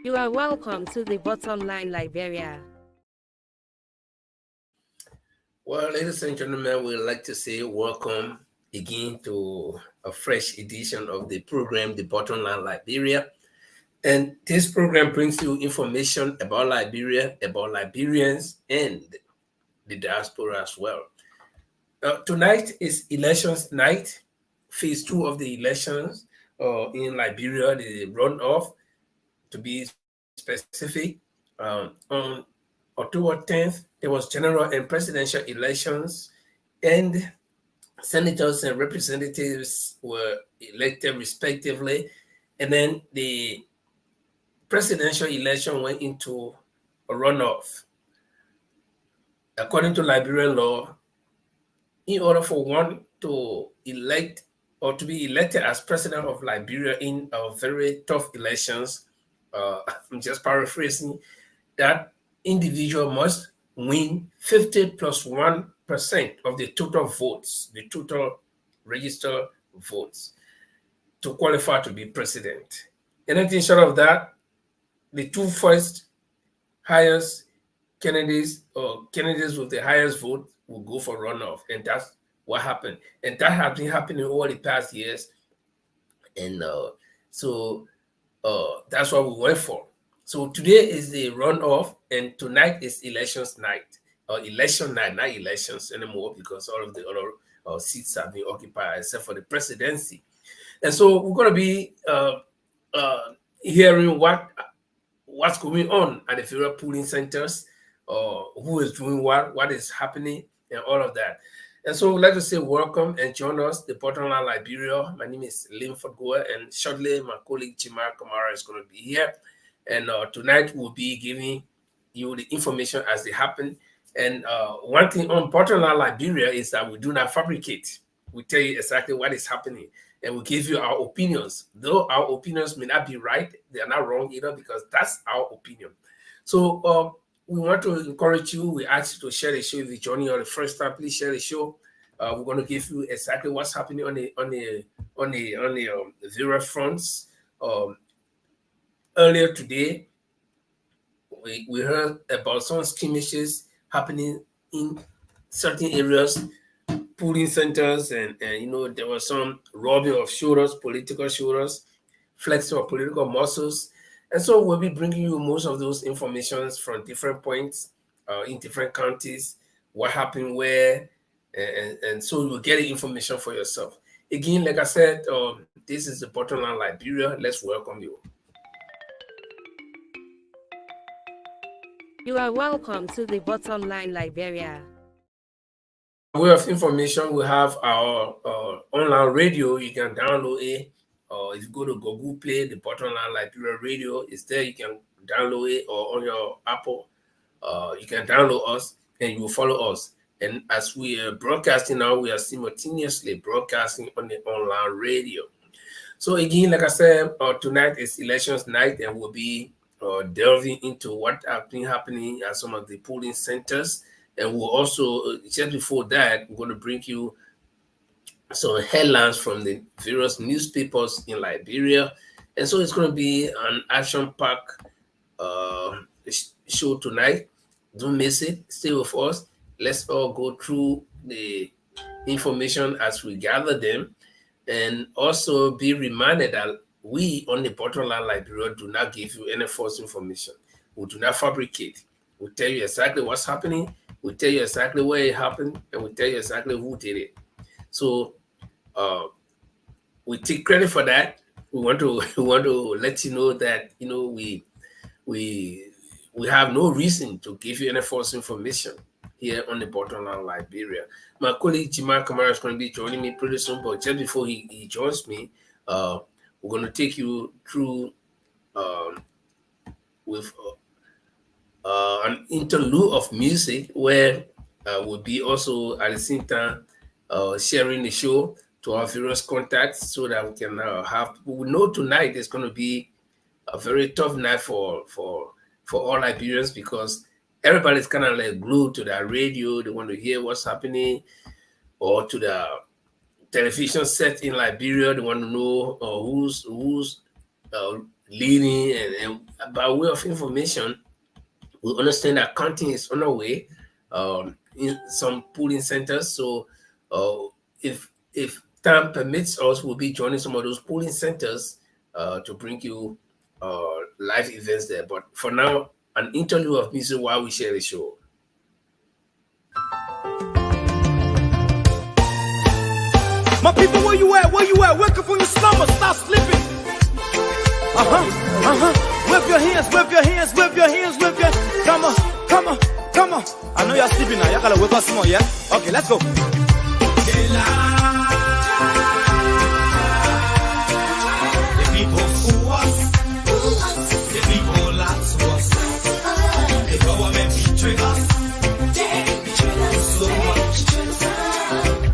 You are welcome to the bottom line Liberia. Well, ladies and gentlemen, we'd like to say welcome again to a fresh edition of the program, The Bottom Line Liberia. And this program brings you information about Liberia, about Liberians, and the diaspora as well. Tonight is elections night, phase two of the elections in Liberia, the runoff, to be specific. On October 10th, there was general and presidential elections, and senators and representatives were elected respectively. And then the presidential election went into a runoff. According to Liberian law, in order for one to elect or to be elected as president of Liberia in a very tough elections, I'm just paraphrasing, that individual must win 50 plus 1% of the total votes, the total registered votes, to qualify to be president. Anything short of that, the two first highest candidates or candidates with the highest vote will go for runoff, and that's what happened. And that has been happening over the past years, and so that's what we went for. So today is the runoff, and tonight is elections night, or election night, not elections anymore, because all of the other seats have been occupied except for the presidency. And so we're going to be hearing what's going on at the various polling centers, who is doing what is happening, and all of that. And so let us say welcome and join us, the Bottom Line Liberia. My name is Linford Goa, and shortly my colleague Jimar Kamara is going to be here. And tonight we'll be giving you the information as they happen. And one thing on Bottom Line Liberia is that we do not fabricate. We tell you exactly what is happening, and we give you our opinions. Though our opinions may not be right, they are not wrong either, because that's our opinion. So we want to encourage you. We ask you to share the show. If you're joining on the first time, please share the show. We're going to give you exactly what's happening on the various fronts. Earlier today, we heard about some skirmishes happening in certain areas, polling centers, and there was some rubbing of shoulders, political shoulders, flexing of political muscles. And so we'll be bringing you most of those informations from different points in different counties, what happened where, and so you'll get the information for yourself. Again, like I said, this is the Bottom Line Liberia. Let's welcome you. You are welcome to the bottom line Liberia. By way of information, we have our online radio. You can download it. If you go to Google Play, the Bottom Line Liberia Radio is there. You can download it, or on your Apple, you can download us and you will follow us. And as we are broadcasting now, we are simultaneously broadcasting on the online radio. So again, like I said, tonight is elections night, and we'll be delving into what have been happening at some of the polling centers. And we'll also, just before that, we're going to bring you some headlines from the various newspapers in Liberia. And so it's going to be an action-packed show tonight. Don't miss it. Stay with us. Let's all go through the information as we gather them, and also be reminded that we on the Bottom Line Liberia do not give you any false information. We do not fabricate. We tell you exactly what's happening. We tell you exactly where it happened, and we tell you exactly who did it. So we take credit for that. We want to let you know that we have no reason to give you any false information here on the Bottom Line Liberia. My colleague Jimar Kamara is going to be joining me pretty soon, but just before he joins me, we're going to take you through with an interlude of music, where we'll be also at the same time sharing the show to our various contacts, so that we can have people. We know tonight is going to be a very tough night for all Liberians, because everybody's kind of like glued to their radio. They want to hear what's happening, or to the television set in Liberia. They want to know who's leading, and by way of information, we understand that counting is on the way in some polling centers. So if time permits us, we'll be joining some of those polling centers to bring you live events there. But for now, an interlude of music while we share the show. My people, where you at? Where you at? Wake up from your slumber, stop sleeping. Whip your hands, whip your hands, whip your hands, whip your. Come on, come on, come on. I know you're sleeping now. Y'all gotta wake up some more, yeah? Okay, let's go. The people fool us. The people lie to us. The government betray us. So much.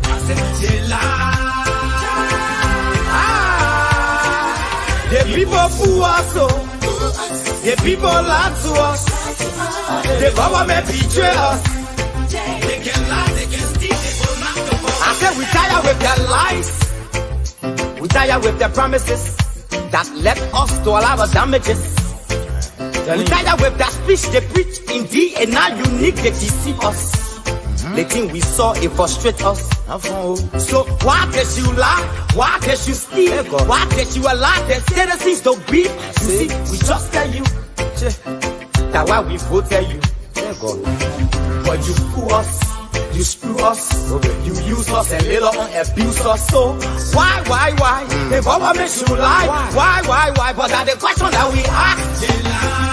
I said they lie. The people fool us, the people lie to us. The government betray us. They can lie, they can steal, they will not go. I said we tired with their lies. We tired with their promises that led us to all our damages. We tired with their speech they preach indeed, and now unique they deceive us. The thing we saw, it frustrate us. So why did you lie? Why did you steal? Why did you allow the citizens to beat? You see, we just tell you that why we voted you. But you fool us, you screw us, you use us and later on abuse us. So why? The government should lie. Why? But that's the question that we ask. They lie.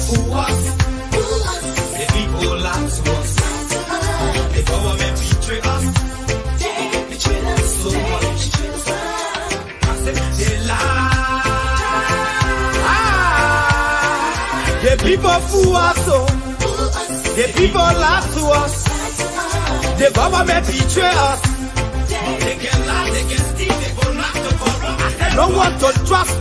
Fool us. The people lie to us. The government betray us. They betray us so much. I said they lie. The people fool us. The people lie to us. The government betray us. They can lie, they can steal, they will not corrupt. I said no one to trust.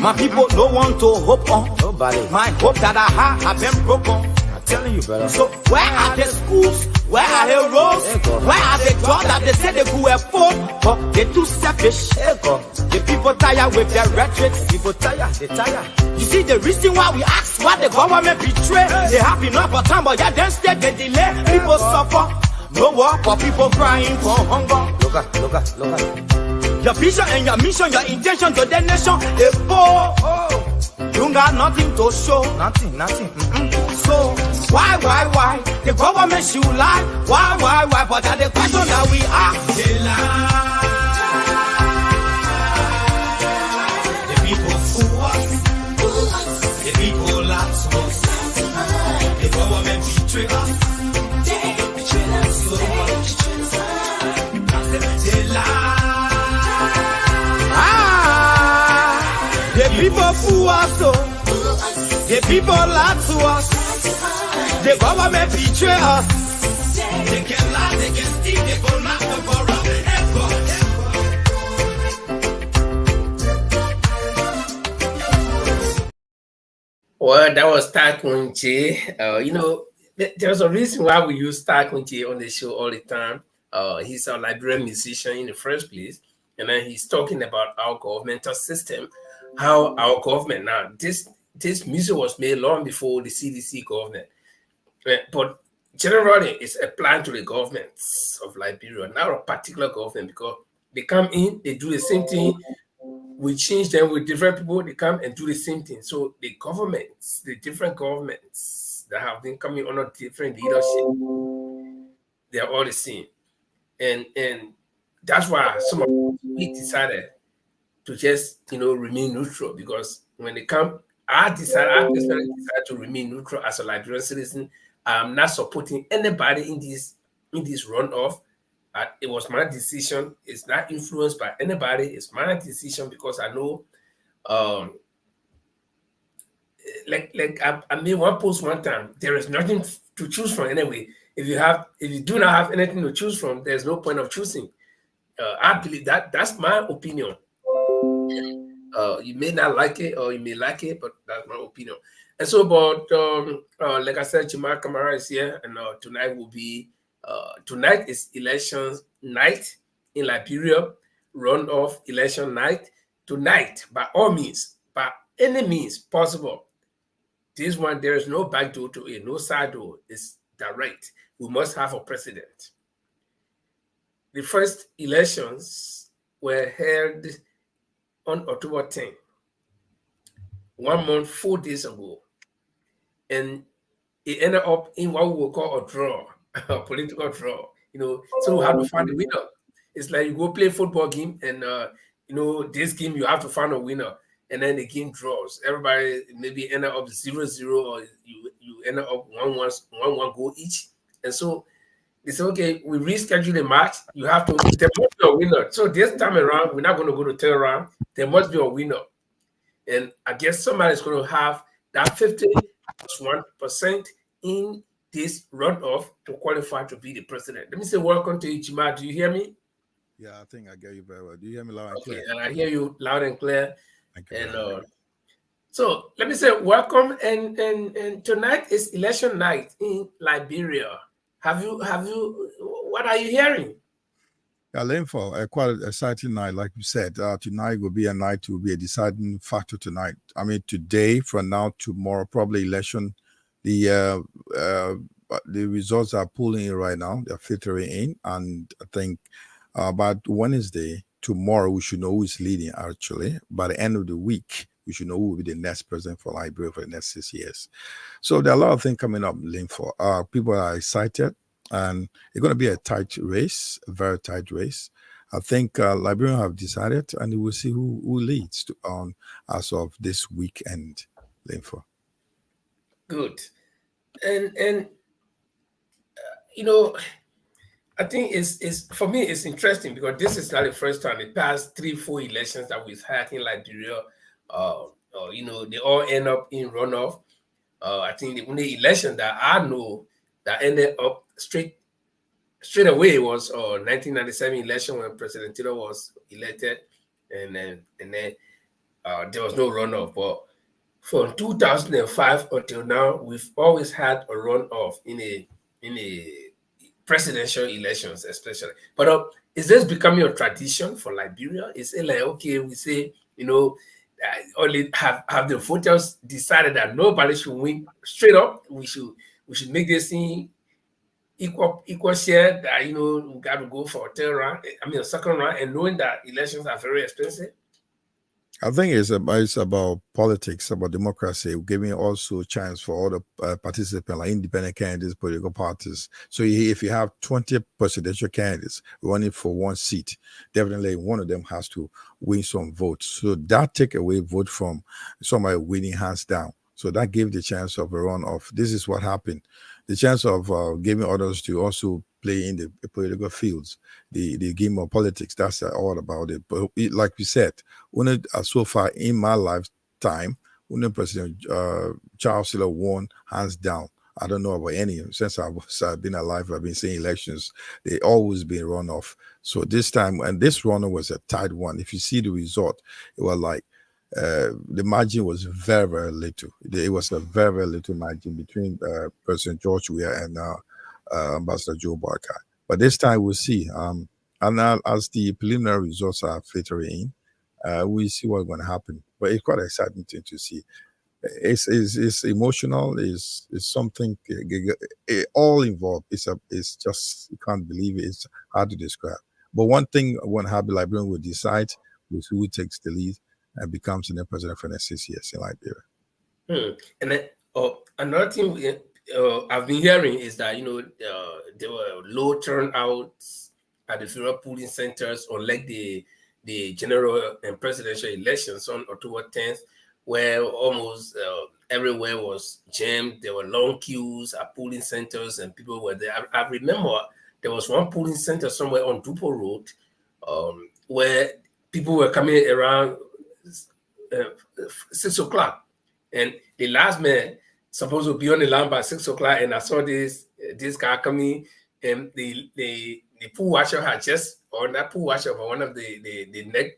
My people don't want to hope on. Nobody. My hope that I have been broken. I'm telling you, brother. So where are the schools? Where are the roads? Where are the jobs that they said they could afford? But they're too selfish. The people tired with their rhetoric. People tired. They tired. You see the reason why we ask why the government betray. They have enough of time, but yeah, then stay they delay. People suffer. No work for people crying for hunger. Look at. Your vision and your mission, your intention to the nation, they poor. You got nothing to show. Nothing. So, why? The government should lie. Why? But that's the question that we ask. They lie. The people fool us. The people lie to us. The government betray us. They betray us so much. They lie. The people fool us, the people lie to us, the government betray us. They can lie, they can steal, they will not corrupt. Well, that was Star Kunche. There's a reason why we use Star Kunche on the show all the time. He's a Liberian musician in the first place, and then he's talking about our governmental system. How our government now, this music was made long before the CDC government, but generally it's applied to the governments of Liberia, not a particular government, because they come in, they do the same thing, we change them with different people, they come and do the same thing. So the governments, the different governments that have been coming under different leadership, they are all the same, and that's why some of we decided to just remain neutral, because when they come, I personally decided to remain neutral as a Liberian citizen. I'm not supporting anybody in this runoff. It was my decision. It's not influenced by anybody. It's my decision because I know, I made one post one time. There is nothing to choose from anyway. If you do not have anything to choose from, there's no point of choosing. I believe that's my opinion. You may not like it or you may like it, but that's my opinion. And so, but like I said, Jamal Kamara is here, and tonight is elections night in Liberia. runoff election night tonight, by all means, by any means possible. This one, there is no back door to it, no side door. It's direct. We must have a president. The first elections were held on October 10, 1 month, 4 days ago. And it ended up in what we will call a draw, a political draw. So we have to find a winner. It's like you go play a football game, and this game you have to find a winner, and then the game draws. Everybody maybe end up 0-0, or you end up 1-1 goal each. And so they say, okay, we reschedule the match. There must be a winner. So this time around, we're not going to go to third round. There must be a winner. And I guess somebody's going to have that 50+1% in this runoff to qualify to be the president. Let me say welcome to Ichima. Do you hear me? Yeah, I think I get you very well. Do you hear me loud and clear? Okay, and I hear you loud and clear. Thank you. And so let me say welcome. And tonight is election night in Liberia. Have you? What are you hearing? Yeah, Linfo, quite an exciting night, like you said. Tonight will be a night, will be a deciding factor tonight. I mean, today, from now, tomorrow, probably election. The results are pulling in right now. They're filtering in, and I think by Wednesday, tomorrow, we should know who is leading. Actually, by the end of the week, we should know who will be the next president for Liberia for the next 6 years. So there are a lot of things coming up, Linfo. People are excited. And it's going to be a tight race, a very tight race. I think Liberians have decided, and we'll see who leads on as of this weekend. Linfo. Good, and I think it's for me it's interesting because this is not the first time. The past 3-4 elections that we've had in Liberia, they all end up in runoff. I think the only election that I know that ended up straight away was 1997 election when President Tito was elected, and then there was no runoff. But from 2005 until now, we've always had a runoff in a presidential elections, especially. But is this becoming a tradition for Liberia? Is it like, okay, we say, only have the voters decided that nobody should win straight up? We should make this thing equal share, that we got to go for a second round, and knowing that elections are very expensive. I think it's about politics, about democracy, giving also a chance for all the participants, like independent candidates, political parties. So if you have 20 presidential candidates running for one seat, definitely one of them has to win some votes. So that take away vote from somebody winning hands down. So that gave the chance of a runoff. This is what happened. The chance of giving others to also play in the political fields, the game of politics. That's all about it. But like we said, so far in my lifetime, when President Charles Siller won hands down. I don't know about any. Since I've been alive, I've been seeing elections. They always been runoff. So this time, and this runoff was a tight one. If you see the result, it was like, the margin was very, very little. It was a very, very little margin between President George Weah and Ambassador Joe Barker. But this time we'll see. And now, as the preliminary results are filtering in, we see what's going to happen. But it's quite an exciting thing to see. It's emotional. It's something all involved. It's just, you can't believe it. It's hard to describe. But one thing one happy Liberian will decide is who takes the lead and becomes the next president for the next 6 years in Liberia. And then another thing I've been hearing is that there were low turnouts at the federal polling centers, unlike the general and presidential elections on October 10th, where almost everywhere was jammed. There were long queues at polling centers, and people were there. I remember there was one polling center somewhere on Dupo Road where people were coming around 6 o'clock, and the last man supposed to be on the line by 6 o'clock, and I saw this guy coming, and the pool washer had just, or not pool washer, but one of the neck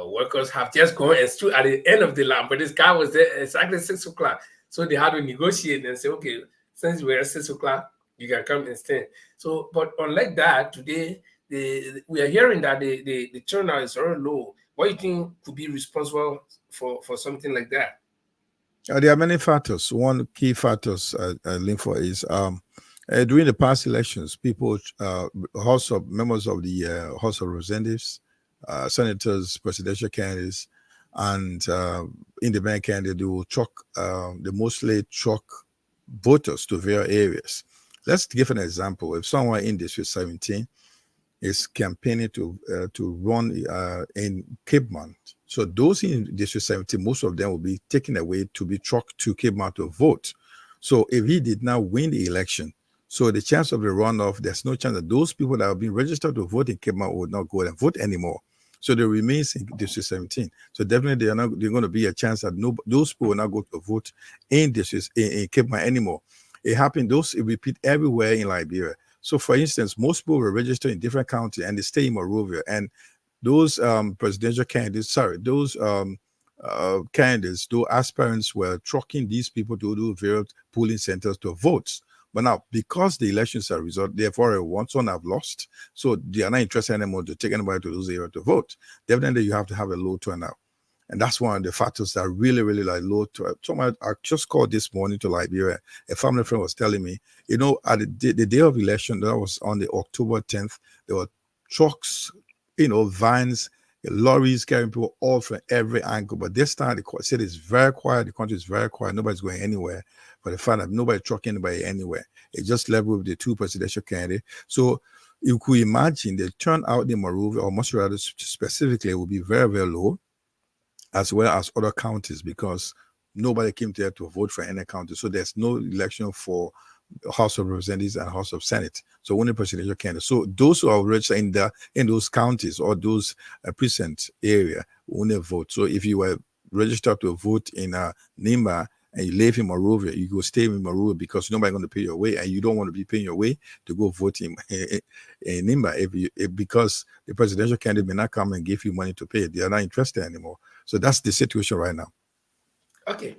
workers have just gone and stood at the end of the line, but this guy was there exactly 6 o'clock, so they had to negotiate and say, okay, since we're at 6 o'clock, you can come and stand. So, but unlike that, today we are hearing that the turnout is very low. What do you think could be responsible for something like that? There are many factors. One key factors I link for is during the past elections, people, members of the House of Representatives, senators, presidential candidates, and independent candidates, they will they mostly chalk voters to various areas. Let's give an example. If someone in District 17 is campaigning to run in Cape Mount, so those in District 17, most of them will be taken away to be trucked to Cape Mount to vote. So if he did not win the election, so the chance of the runoff, there's no chance that those people that have been registered to vote in Cape Mount would not go and vote anymore. So they remains in District 17. So definitely they're going to be a chance that those people will not go to vote in Cape Mount anymore. It happened, it repeat everywhere in Liberia. So for instance, most people were registered in different counties and they stay in Monrovia. And those presidential candidates, those candidates, those aspirants were trucking these people to do various polling centers to vote. But now, because the elections are resolved, they've already won, some have lost, so they are not interested anymore to take anybody to those areas to vote. Definitely, you have to have a low turnout. And that's one of the factors that really, really like low turnout. Someone I just called this morning to Liberia. A family friend was telling me, at the day of election, that was on the October 10th, there were trucks, vans, lorries carrying people all from every angle. But this time, the city is very quiet. The country is very quiet. Nobody's going anywhere. But the fact that nobody trucking anybody anywhere. It just left with the two presidential candidates. So you could imagine the turnout in Monrovia, or much rather specifically, will be very, very low, as well as other counties, because nobody came there to vote for any county. So there's no election for House of Representatives and House of Senate. So only presidential candidates. So those who are registered in those counties or those precinct area will only vote. So if you were registered to vote in Nimba and you live in Monrovia, you go stay in Monrovia because nobody's going to pay your way, and you don't want to be paying your way to go vote in Nimba because the presidential candidate may not come and give you money to pay. They are not interested anymore. So that's the situation right now. Okay.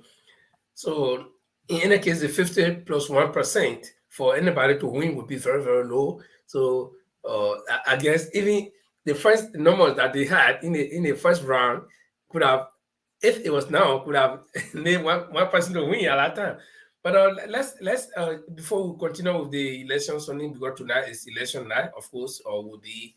So in any case, the 50 plus 1% for anybody to win would be very, very low. So I guess even the first numbers that they had in the first round could have, if it was now, could have made one person to win at that time. But let's before we continue with the elections, only because tonight is election night, of course, or we'll be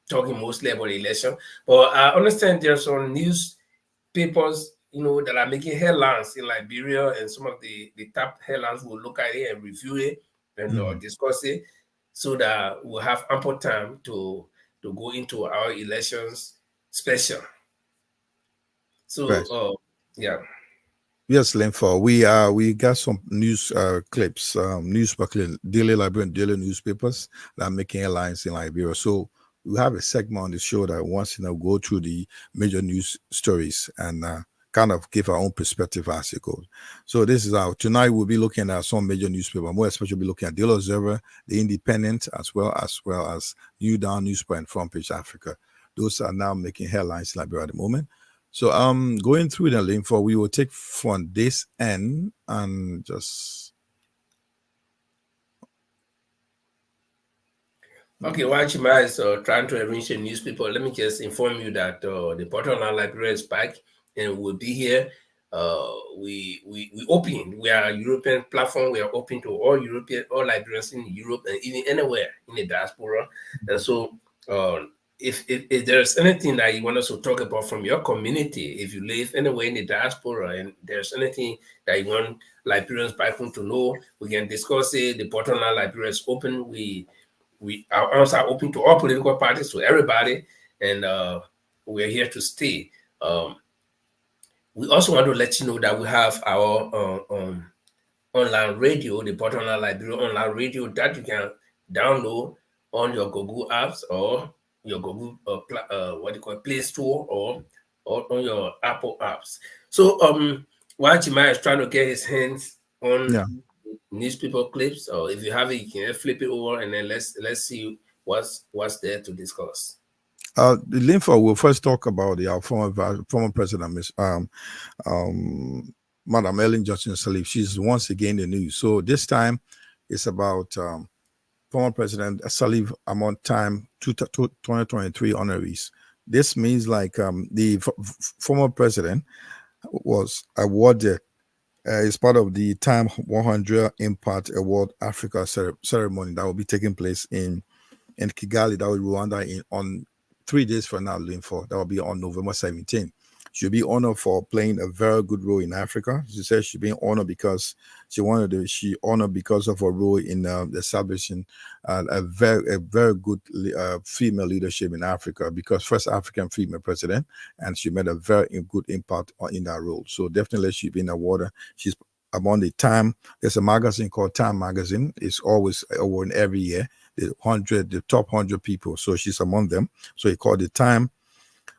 talking mostly about the election. But I understand there's some newspapers that are making headlines in Liberia, and some of the top headlines will look at it and review it and discuss it, so that we'll have ample time to go into our elections special. So, right. Yeah. Yes, Linford. We got some news clips, newspaper, daily Liberian daily newspapers that are making headlines in Liberia. So we have a segment on the show that wants to go through the major news stories and kind of give our own perspective as it goes. So this is how tonight we'll be looking at some major newspapers. More especially, we'll be looking at Daily Observer, The Independent, as well as New Dawn Newspaper and Front Page Africa. Those are now making headlines in Liberia at the moment. So going through the link we will take from this end and just. Okay, while Chima is trying to arrange a newspaper, let me just inform you that the Portal Library is back and we'll be here. We open. We are a European platform. We are open to all Liberians in Europe and even anywhere in the diaspora. And so if there's anything that you want us to talk about from your community, if you live anywhere in the diaspora and there's anything that you want Liberians back home to know, we can discuss it. The Portal Library is open. Our arms are open to all political parties, to everybody, and we're here to stay. We also want to let you know that we have our online radio, the Portal Library online radio, that you can download on your Google apps or your Google Play Store or on your Apple apps. So while Jemai is trying to get his hands on newspaper clips, or if you have it, you can flip it over and then let's see what's there to discuss. The Linford will first talk about the former president, Madam Ellen Johnson Sirleaf. She's once again in the news. So this time it's about former President Salif among time 2023 honorees. This means like the former president was awarded as part of the Time 100 Impact Award Africa ceremony that will be taking place in Kigali, that will be Rwanda, on 3 days from now, Linfo. That will be on November 17th. She'll be honored for playing a very good role in Africa. She says she's being honored because she honored because of her role in establishing a very good female leadership in Africa, because first African female president, and she made a very good impact in that role. So definitely she's been awarded. She's among the Time. There's a magazine called Time Magazine. It's always awarded every year. The top 100 people. So she's among them. So he called the Time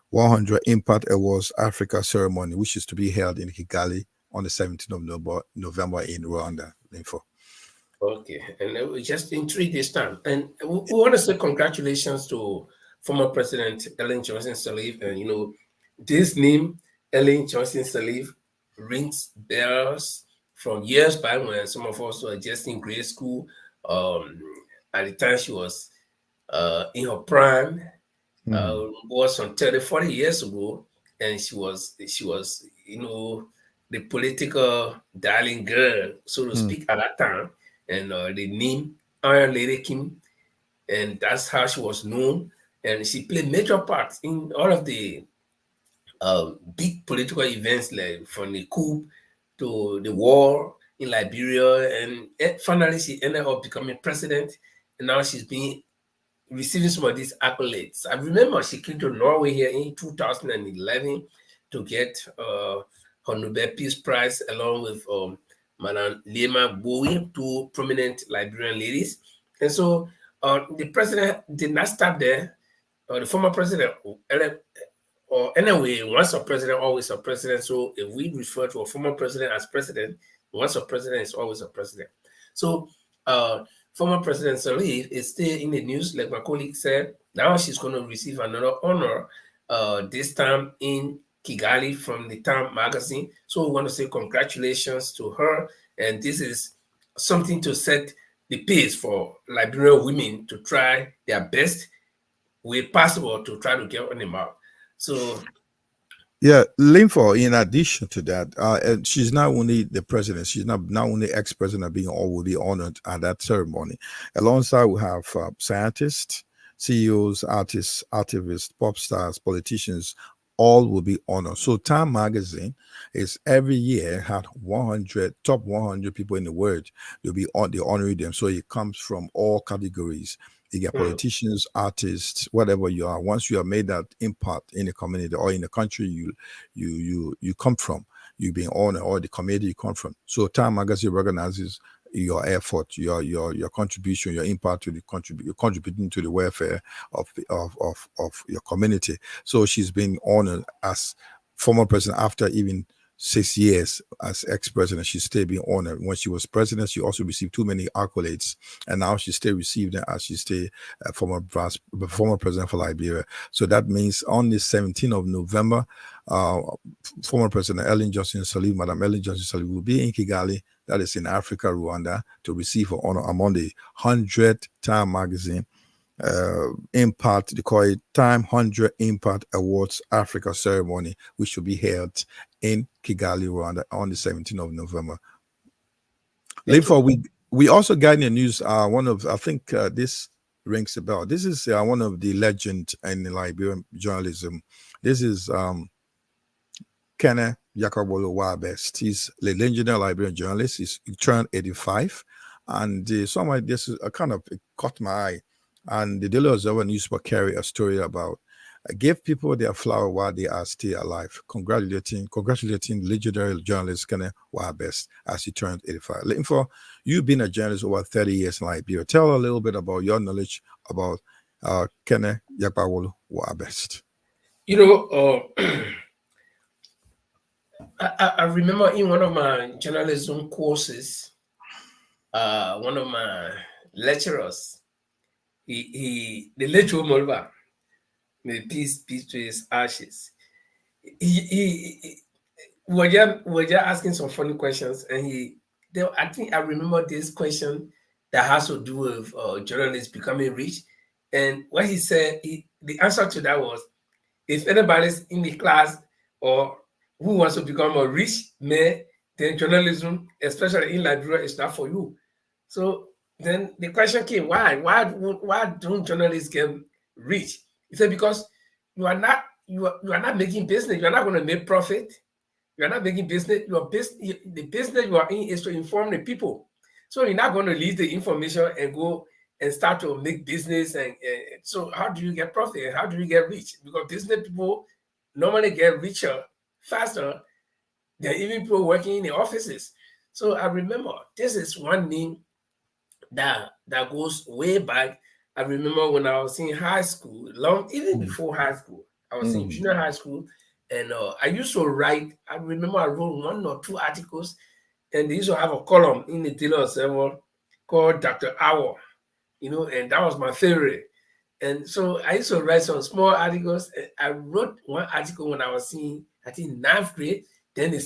100 Impact Awards Africa ceremony, which is to be held in Kigali on the 17th of November in Rwanda. Info. Okay, and just in 3 days' time. And we want to say congratulations to former President Ellen Johnson Sirleaf. And, this name, Ellen Johnson Sirleaf, rings bells from years back when some of us were just in grade school. At the time she was in her prime, was some 30, 40 years ago, and she was the political darling girl, so to speak, at that time. And the name Iron Lady Kim, and that's how she was known. And she played major parts in all of the big political events, like from the coup to the war in Liberia, and finally she ended up becoming president, and now she's been receiving some of these accolades. I remember she came to Norway here in 2011 to get her Nobel Peace Prize along with Madame Lema Bowie, two prominent Liberian ladies. And so the president did not stop there. The former president, or anyway, once a president, always a president. So if we refer to a former president as president, once a president is always a president. So former President Sirleaf is still in the news, like my colleague said. Now she's going to receive another honor, this time in Kigali from the Time magazine. So we want to say congratulations to her. And this is something to set the pace for Liberian women to try their best way possible to try to get on the map. So yeah, Linfo, in addition to that, she's not only the president, she's not only ex-president will be honored at that ceremony. Alongside, we have scientists, CEOs, artists, activists, pop stars, politicians, all will be honored. So Time magazine is every year had top 100 people in the world. They honoring them. So it comes from all categories. You get politicians, artists, whatever you are. Once you have made that impact in the community or in the country you come from, you're being honored, or the community you come from. So Time magazine recognizes your effort, your contribution, your impact to the you're contributing to the welfare of your community. So she's been honored as former president after even 6 years as ex-president. She's still being honored. When she was president, she also received too many accolades, and now she still received them as she still former president for Liberia. So that means on the 17th of November, former President Ellen Johnson Sirleaf, Madam Ellen Johnson Sirleaf, will be in Kigali, that is in Africa, Rwanda, to receive her honor among the 100 Time magazine Impact, they call it Time 100 Impact Awards Africa ceremony, which will be held in Kigali, Rwanda on the 17th of November. Therefore, we also got in the news, I think this rings a bell. This is one of the legends in Liberian journalism. This is Kenneth Yakabolo Wabest. He's a legendary Liberian journalist. He turned 85. And somewhere this is kind of caught my eye. And the Daily Observer newspaper carry a story about give people their flower while they are still alive. Congratulating legendary journalist Kenneth Wabest as he turned 85. Info, you've been a journalist over 30 years in Liberia. Tell a little bit about your knowledge about Kenneth Yakabolo Wabest. I remember in one of my journalism courses, one of my lecturers, the late Joe Molva, may peace to his ashes. We were just asking some funny questions, and I think I remember this question that has to do with journalists becoming rich. And what he said, the answer to that was, if anybody's in the class or who wants to become a rich man, then journalism, especially in Liberia, is not for you. So then the question came, why? Why don't journalists get rich? He said, because you are not making business, you are not going to make profit. You are not making business. The business you are in is to inform the people. So you're not going to leave the information and go and start to make business. And so how do you get profit? How do you get rich? Because business people normally get richer faster than even people working in the offices. So I remember this is one name that goes way back. I remember when I was in high school, even before high school, I was in junior high school, and I used to write. I remember I wrote 1 or 2 articles, and they used to have a column in the Daily Observer called Dr. Hour, and that was my favorite. And so I used to write some small articles. I wrote one article when I was in, I think, 9th grade. Then the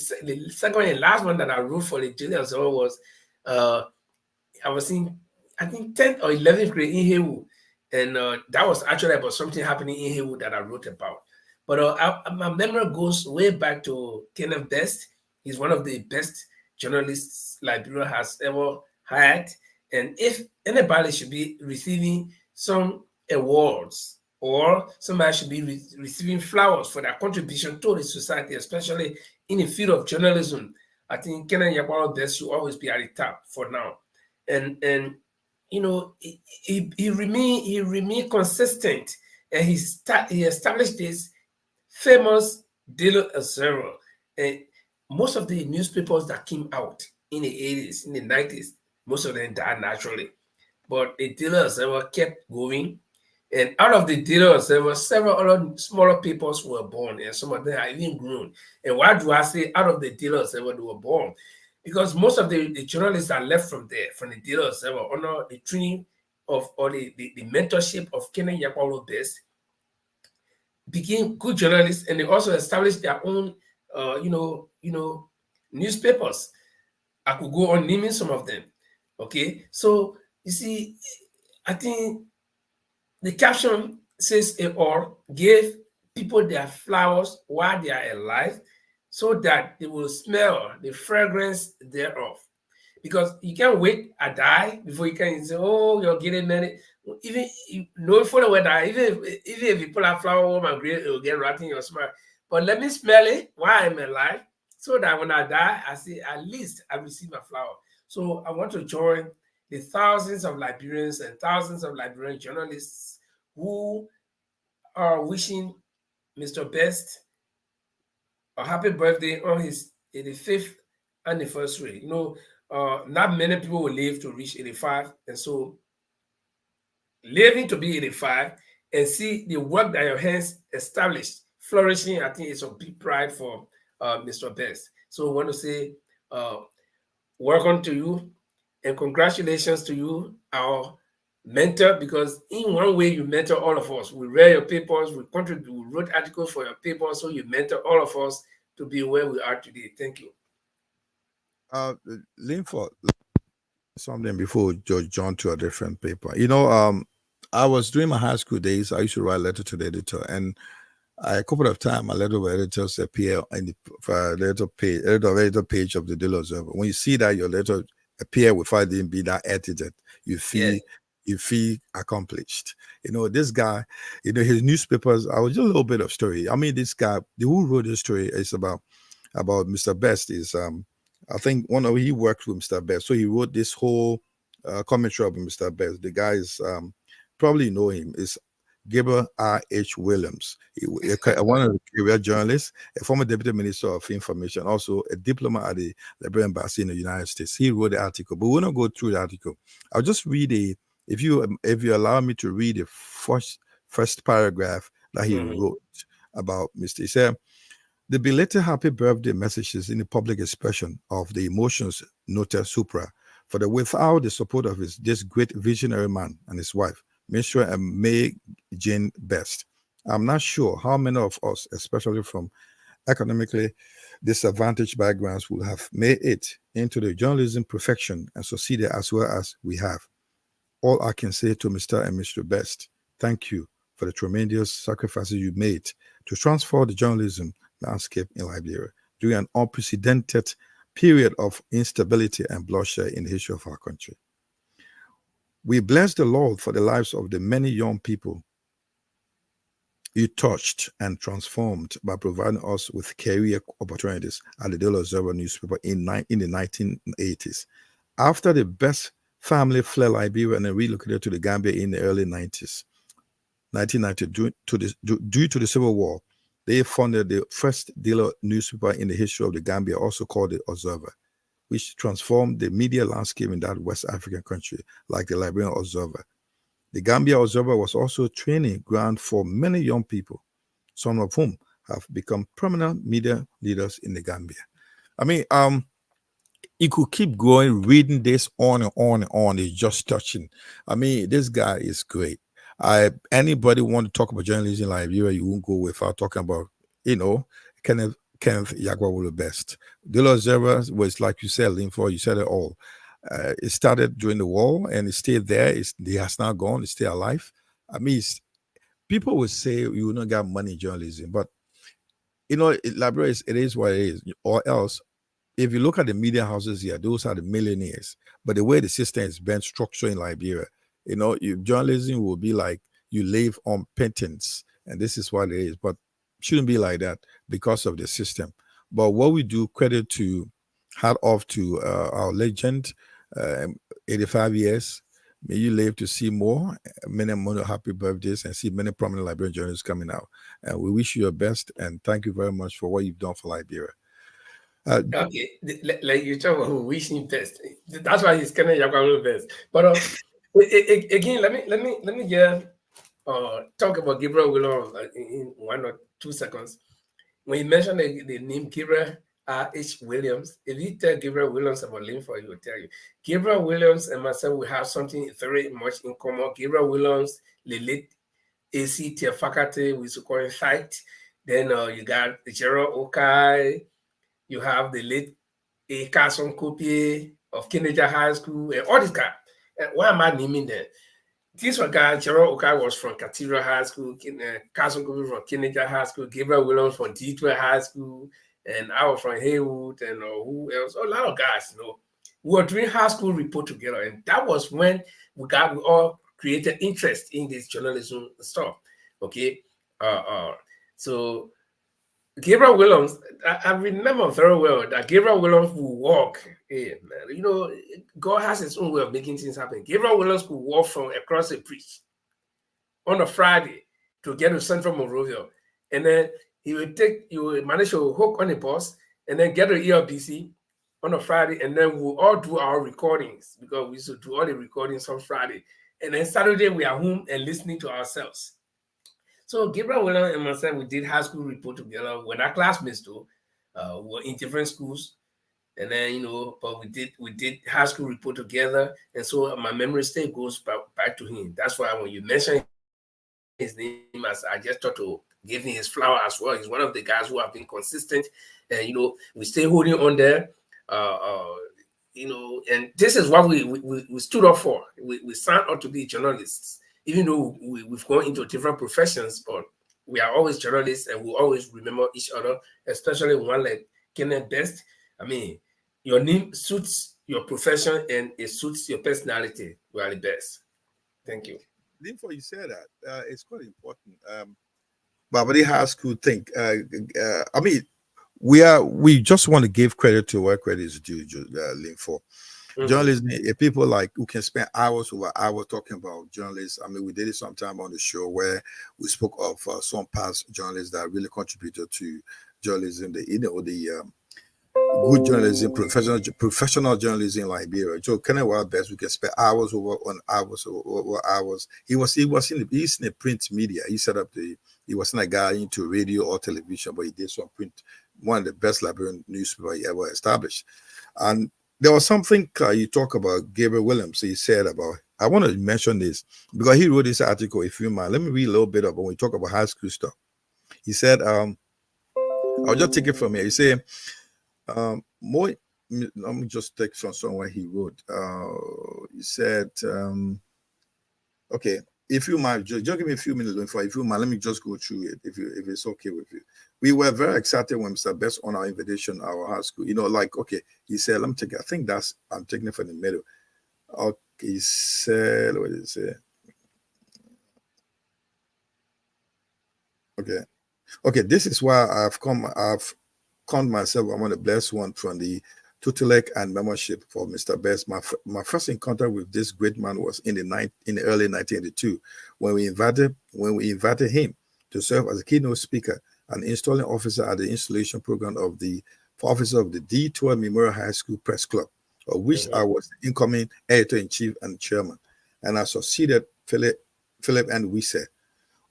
second and last one that I wrote for the Daily Observer was I was in, I think, 10th or 11th grade in Haywood. And that was actually about something happening in Haywood that I wrote about. But my memory goes way back to Kenneth Best. He's one of the best journalists Liberia has ever had. And if anybody should be receiving some awards or somebody should be receiving flowers for their contribution to the society, especially in the field of journalism, I think Kenneth Yakwaro Best should always be at the top for now. And he remained consistent, and he established this famous Daily Observer. And most of the newspapers that came out in the 80s, in the 90s, most of them died naturally. But the Daily Observer kept going. And out of the Daily Observer, several other smaller papers were born, and some of them are even grown. And why do I say out of the Daily Observer they were born? Because most of the journalists are left from there, from the Daily Observer, under the training of, or the mentorship of Kenneth Yakwaro Best, became good journalists, and they also established their own, newspapers. I could go on naming some of them. Okay, so you see, I think the caption says it all: give people their flowers while they are alive, so that they will smell the fragrance thereof. Because you can't wait a die before you can say, oh, you're getting married. Even for the weather, even if you pull a flower over my grave, it will get rotten in your smell. But let me smell it while I'm alive, so that when I die, I say, at least I receive a flower. So I want to join the thousands of Liberians and thousands of Liberian journalists who are wishing Mr. Best a happy birthday on his 85th anniversary. Not many people will live to reach 85. And so living to be 85 and see the work that your hands established flourishing, I think it's a big pride for Mr. Best. So I want to say welcome to you and congratulations to you, our mentor, because in one way you mentor all of us. We read your papers, we contribute, we wrote articles for your papers, so you mentor all of us to be where we are today. Thank you. Linford, something before George John to a different paper. I was during my high school days, I used to write letter to the editor, and a couple of times my letter with editors appear in the editor page of the Daily Observer. When you see that your letter appear without it be that edited, you feel accomplished. This guy, his newspapers, I was just a little bit of story. I mean, this guy, who wrote this story is about Mr. Best is I think he worked with Mr. Best. So he wrote this whole commentary of Mr. Best. The guy is probably know him, is Gabriel R.H. Williams, one of the career journalists, a former deputy minister of information, also a diplomat at the Liberian embassy in the United States. He wrote the article, but we're not go through the article. I'll just read if you allow me to read the first paragraph that he wrote about Mr. He said, the belated happy birthday messages in the public expression of the emotions noted supra without the support of this great visionary man and his wife, Mr. and May Jane Best. I'm not sure how many of us, especially from economically disadvantaged backgrounds, will have made it into the journalism profession and succeeded as well as we have. All I can say to Mr. and Mr. Best, thank you for the tremendous sacrifices you made to transform the journalism landscape in Liberia during an unprecedented period of instability and bloodshed in the history of our country. We bless the Lord for the lives of the many young people you touched and transformed by providing us with career opportunities at the Daily Observer newspaper in the 1980s. After the Best family fled Liberia and then relocated to the Gambia in the early 1990, due to the Civil War, they founded the first daily newspaper in the history of the Gambia, also called the Observer, which transformed the media landscape in that West African country, like the Liberian Observer. The Gambia Observer was also a training ground for many young people, some of whom have become prominent media leaders in the Gambia. I mean, you could keep going, reading this on and on and on. It's just touching. I mean, this guy is great. Anybody want to talk about journalism in Liberia, you won't go without talking about, Kenneth Yagwawulu Best. The Observer was, like you said, Linford, you said it all. It started during the war and it stayed there. It has now gone. It's still alive. I mean, people would say you will not get money in journalism, but Liberia, it is what it is. Or else, if you look at the media houses here, those are the millionaires. But the way the system is been structured in Liberia, journalism will be like you live on penance, and this is what it is. But shouldn't be like that because of the system. But what we do, credit to, hat off to our legend, 85 years. May you live to see more, many more happy birthdays, and see many prominent Liberian journalists coming out. And we wish you your best, and thank you very much for what you've done for Liberia. Okay, like you talk about who wish him best. That's why he's kind of Yagwalo best. But again, let me just talk about Gabriel Williams in 1 or 2 seconds. When you mention the name Gabriel H. Williams, if you tell Gabriel Williams about Linford, he will tell you. Gabriel Williams and myself, we have something very much in common. Gabriel Williams, the late AC faculty, we used to call him Fight. Then you got Gerald Okai. You have the late Carson Kopie of Kennedy High School, and all these guys. Why am I naming them? This one guy, Gerald Okai, was from Cathedral High School, Carson Kopie from Kennedy High School, Gabriel Williams from Detroit High School, and I was from Haywood, and who else? A lot of guys, we were doing high school report together, and that was when we all created interest in this journalism stuff. Okay, so Gabriel Williams, I remember very well that Gabriel Williams would walk. God has his own way of making things happen. Gabriel Williams could walk from across the bridge on a Friday to get to Central Monrovia, and then he would manage to hook on a bus and then get to ELBC on a Friday, and then we'll all do our recordings because we used to do all the recordings on Friday. And then Saturday we are home and listening to ourselves. So Gabriel Williams and myself, we did high school report together. We're not classmates though. We were in different schools. And then, but we did high school report together. And so my memory still goes back to him. That's why when you mention his name, I just thought to give him his flower as well. He's one of the guys who have been consistent. And, we stay holding on there. And this is what we stood up for. We signed up to be journalists. Even though we've gone into different professions, but we are always journalists and we always remember each other, especially one like Kenneth Best. I mean, your name suits your profession and it suits your personality. We are the best. Thank you. Before you say that, it's quite important. But the high school thing, I mean, we just want to give credit to where credit is due, Linford. Journalism, people like who can spend hours over hours talking about journalists. I mean, we did it sometime on the show where we spoke of some past journalists that really contributed to journalism. The good journalism, professional journalism in Liberia. So, Kenneth Best, we can spend hours over hours. He's in the print media. He wasn't a guy into radio or television, but he did some print. One of the best Liberian newspaper he ever established, and there was something you talk about Gabriel Williams. He said about, I want to mention this because he wrote this article, if you mind. Let me read a little bit of when we talk about high school stuff. He said, I'll just take it from here. He said, let me just take from somewhere he wrote. He said, Okay, if you mind, just give me a few minutes. If you mind, let me just go through it. If it's okay with you, we were very excited when Mr. Best on our invitation, our high school. Like okay, he said, let me take it. I think I'm taking it from the middle. Okay, he said, what did he say? Okay, this is why I've called myself I'm the blessed one from the tutelage and membership for Mr. Best. My first encounter with this great man was in the early 1982 when we invited him to serve as a keynote speaker and installing officer at the installation program of the officer of the D12 Memorial High School Press Club, of which I was the incoming editor-in-chief and chairman, and I succeeded Philip and Wisse,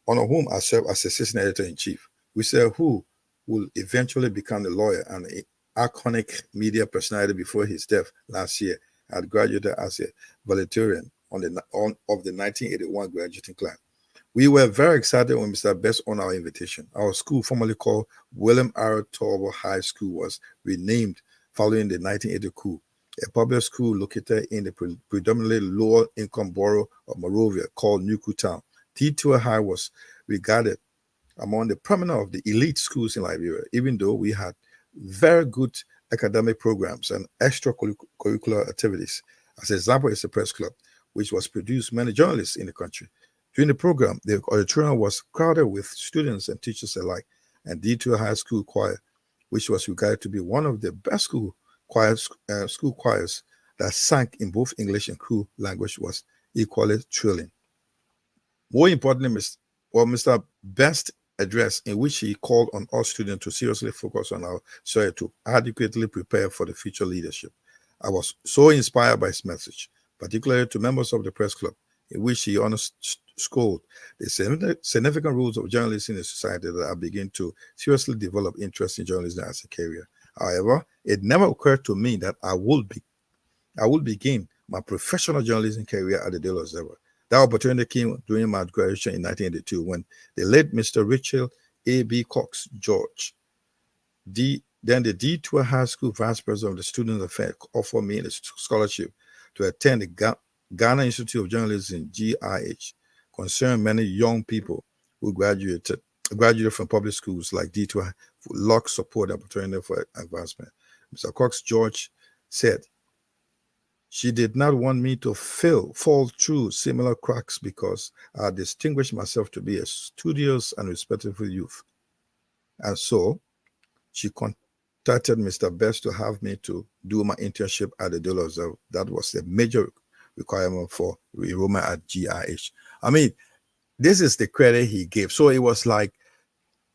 under whom I served as assistant editor-in-chief. Wisse, who will eventually become the lawyer and an iconic media personality before his death last year, had graduated as a valedictorian of the 1981 graduating class. We were very excited when Mr. Best on our invitation. Our school, formerly called William R. Torber High School, was renamed following the 1980 coup. A public school located in the predominantly lower-income borough of Monrovia called Nuku Town. D2 High was regarded among the prominent of the elite schools in Liberia, even though we had very good academic programs and extracurricular activities. As an example, is the press club, which was produced many journalists in the country. During the program, the auditorium was crowded with students and teachers alike, and D2 High School Choir, which was regarded to be one of the best school choirs that sang in both English and Kru language, was equally thrilling. More importantly, Mr. Best address, in which he called on all students to seriously focus on our story to adequately prepare for the future leadership. I was so inspired by his message, particularly to members of the press club, in which he underscored the significant roles of journalism in a society that I began to seriously develop interest in journalism as a career. However, it never occurred to me that I would begin my professional journalism career at the Daily Observer. That opportunity came during my graduation in 1982 when the late Mr. Richard A.B. Cox George, then the D2 High School Vice President of the Student Affairs, offered me a scholarship to attend the Ghana Institute of Journalism, GIH, concerned many young people who graduated from public schools like D2 lack support opportunity for advancement. Mr. Cox George said, she did not want me to fall through similar cracks because I distinguished myself to be a studious and respectful youth. And so she contacted Mr. Best to have me to do my internship at the Daily Observer. That was a major requirement for enrollment at GIH. I mean, this is the credit he gave. So it was like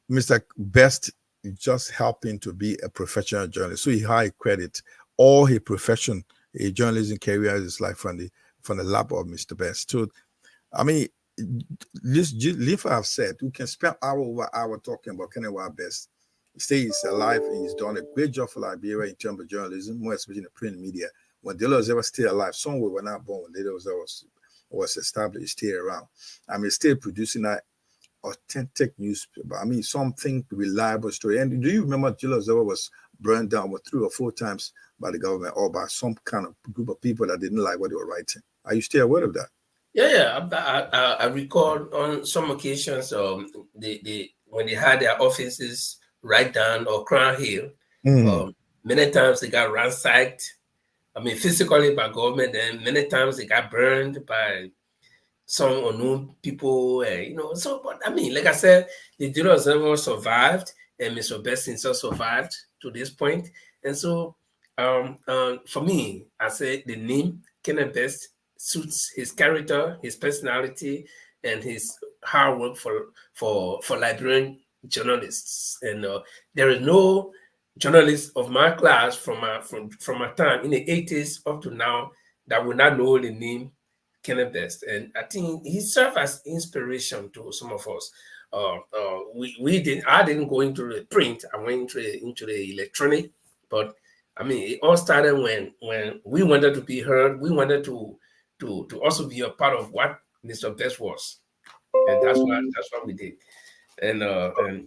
Mr. Best just helping to be a professional journalist. So he high credit all his profession. A journalism career is like from the lap of Mr. Best. So, I mean, this Leaf I've said, we can spend hour over hour talking about Kenneth Best. He stays alive and he's done a great job for Liberia in terms of journalism, more especially in the print media. When Daily Observer was still alive, some were not born when Daily Observer was established, still around. I mean, still producing that authentic newspaper. I mean, something reliable story. And do you remember Daily Observer was burned down 3 or 4 times by the government or by some kind of group of people that didn't like what they were writing? Are you still aware of that? Yeah. I recall on some occasions, when they had their offices right down or Crown Hill, many times they got ransacked. I mean, physically by government, and many times they got burned by some unknown people, So, but I mean, like I said, the Daily Observer survived, and Mr. Best himself survived to this point. And so, for me, I say the name Kenneth Best suits his character, his personality, and his hard work for Liberian journalists. And there is no journalist of my class from my time in the 80s up to now that would not know the name Kenneth Best. And I think he served as inspiration to some of us. I didn't go into the print. I went into the electronic, but I mean, it all started when we wanted to be heard. We wanted to also be a part of what Mr. Best was, and that's what we did. And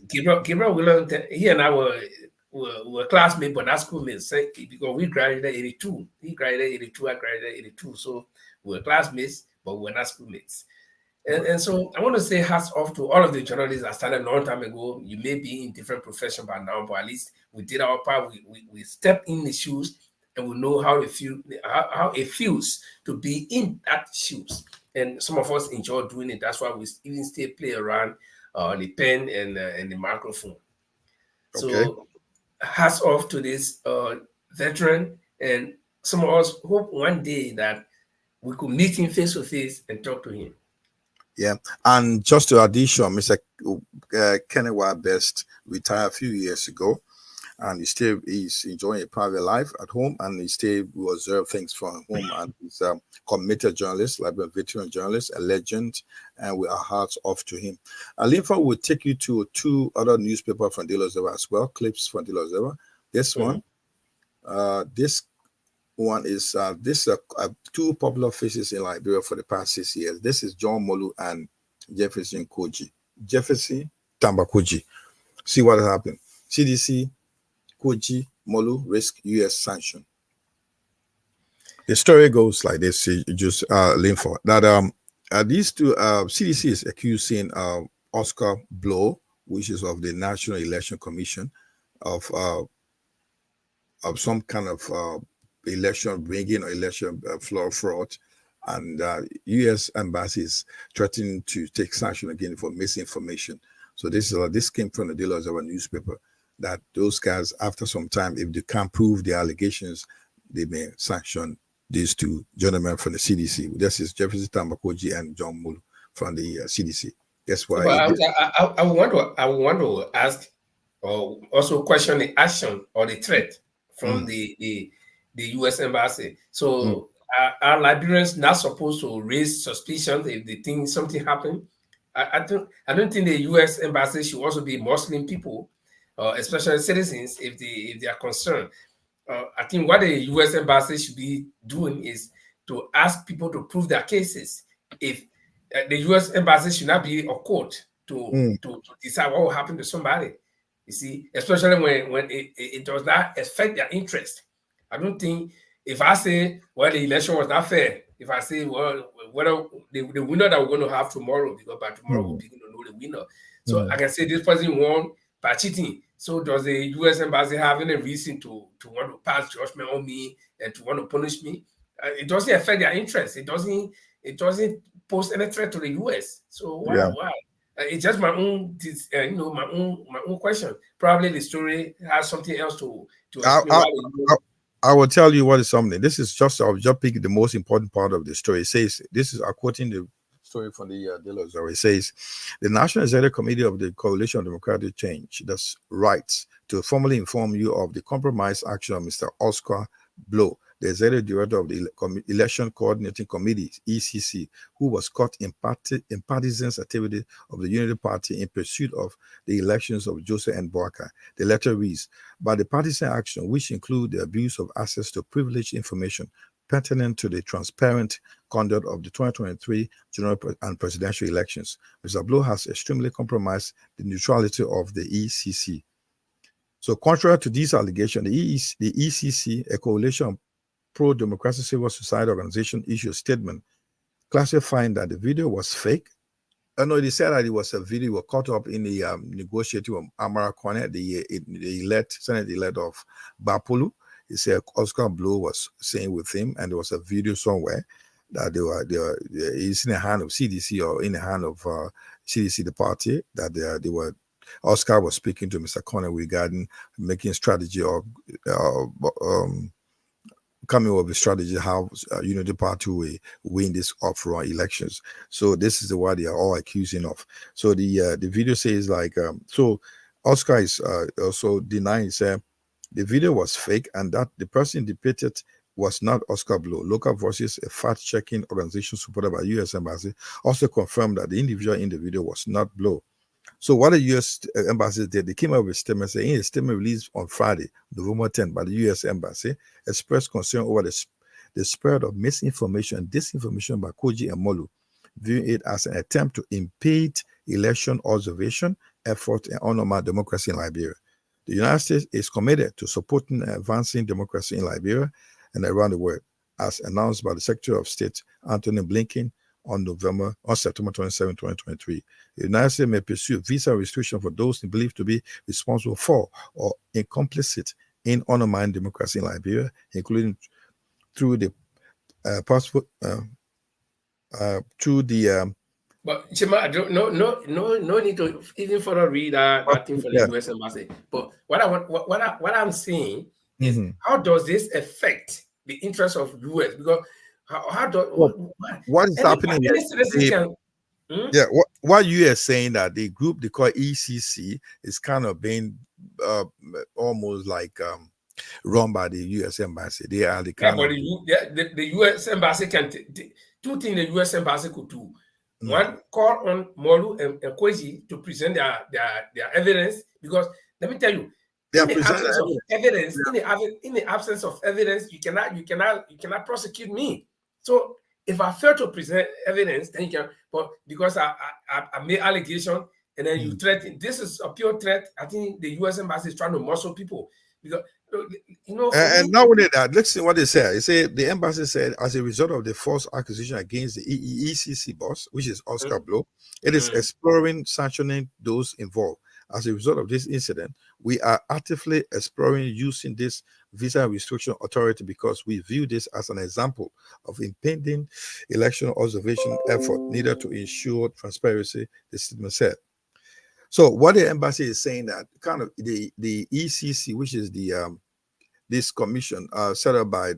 Gabriel Williams, he and I were classmates, but not schoolmates, because we graduated 82. He graduated 82. I graduated 82. So we were classmates, but we were not schoolmates. And so I want to say hats off to all of the journalists that started a long time ago. You may be in different profession by now, but at least we did our part. We stepped in the shoes and we know how it feels to be in that shoes. And some of us enjoy doing it. That's why we even still play around the pen and the microphone. So hats off to this veteran, and some of us hope one day that we could meet him face to face and talk to him. Yeah, and just to addition, Mr. Kenny Best retired a few years ago, and he's enjoying a private life at home, and he still will observe things from home. And he's a committed journalist, like a veteran journalist, a legend, and we are hats off to him. Linfa will take you to two other newspapers from De La Zera as well, clips from De La Zera. This one, this one is two popular faces in Liberia for the past 6 years. This is John Molu and Jefferson Tambakoji. See what happened. CDC, Koji, Molu risk U.S. sanction. The story goes like this. Just Linford, that these two CDC is accusing Oscar Blow, which is of the National Election Commission, of some kind of election rigging or election fraud, and U.S. embassies threatening to take sanction again for misinformation. So this came from the De La Zera newspaper, that those guys, after some time, if they can't prove the allegations, they may sanction these two gentlemen from the CDC. This is Jefferson Tambakoji and John Mulu from the CDC. That's why. I want to ask, or also question the action or the threat from the U.S. embassy. So are Liberians not supposed to raise suspicions if they think something happened? I don't think the U.S. embassy should also be Muslim people, especially citizens, if they are concerned. I think what the U.S. embassy should be doing is to ask people to prove their cases. If the U.S. embassy should not be a court to decide what will happen to somebody. You see, especially when it does not affect their interest. I don't think, if I say, well, the election was not fair, if I say, well, whether the winner that we're going to have tomorrow, because by tomorrow we'll begin to know the winner. So I can say this person won by cheating. So does the U.S. embassy have any reason to want to pass judgment on me and to want to punish me? It doesn't affect their interest. It doesn't pose any threat to the U.S. So why? It's just my own, my own question. Probably the story has something else to explain. I will tell you what is something. This is just, I'll just pick the most important part of the story. It says, this is, I'm quoting the story from the De La Zera. It says, the National Executive Committee of the Coalition of Democratic Change does writes to formally inform you of the compromise action of Mr. Oscar Blow, the executive director of the Election Coordinating Committee, ECC, who was caught in partisan activity of the Unity Party in pursuit of the elections of Joseph N. Boakai. The letter reads, by the partisan action, which include the abuse of access to privileged information pertinent to the transparent conduct of the 2023 general and presidential elections, Mr. Blow has extremely compromised the neutrality of the ECC. So contrary to these allegations, the ECC, a coalition of pro-democracy civil society organization, issued a statement classifying that the video was fake. No, they said that it was a video caught up in the negotiating with Amara Kone, the Senate-elect of Bapulu. He said Oscar Blow was saying with him, and there was a video somewhere that it's in the hand of CDC or in the hand of CDC, the party, that they were. Oscar was speaking to Mr. Kone regarding making strategy or coming up with strategy how Unity Party will win this off-round elections. So this is what they are all accusing of. So the video says like so Oscar is also denying, said the video was fake and that the person depicted was not Oscar Blow. Local Voices, a fact-checking organization supported by U.S. Embassy, also confirmed that the individual in the video was not Blow. So what the U.S. Embassy did, they came up with a statement saying, in a statement released on Friday, November 10th, by the U.S. Embassy, expressed concern over the spread of misinformation and disinformation by Koji and Molu, viewing it as an attempt to impede election observation efforts and undermine democracy in Liberia. The United States is committed to supporting and advancing democracy in Liberia and around the world, as announced by the Secretary of State, Anthony Blinken, on September 27, 2023. The United States may pursue visa restriction for those believed to be responsible for or complicit in undermining democracy in Liberia, including through the passport, through the. But Chima, I don't no need to even further read that thing for the U.S. Embassy. But what I'm saying is, how does this affect the interest of U.S.? Because how does what is happening? Yeah, what you are saying that the group they call ECC is kind of being almost like run by the U.S. Embassy. They are the kind of the U.S. Embassy can two things the U.S. Embassy could do. One, call on Molu and Kweji to present their evidence, because let me tell you, in the absence of evidence, in the absence of evidence, you cannot prosecute me. So if I fail to present evidence, then you can. But because I made allegation and then you threaten, this is a pure threat. I think the U.S. Embassy is trying to muscle people because. And not only that, let's see what they said. They say the embassy said, as a result of the false accusation against the ECC boss, which is Oscar Blow, it is exploring sanctioning those involved. As a result of this incident, we are actively exploring using this visa restriction authority because we view this as an example of impending election observation effort needed to ensure transparency, the statement said. So what the embassy is saying that kind of the ECC, which is the this commission set up by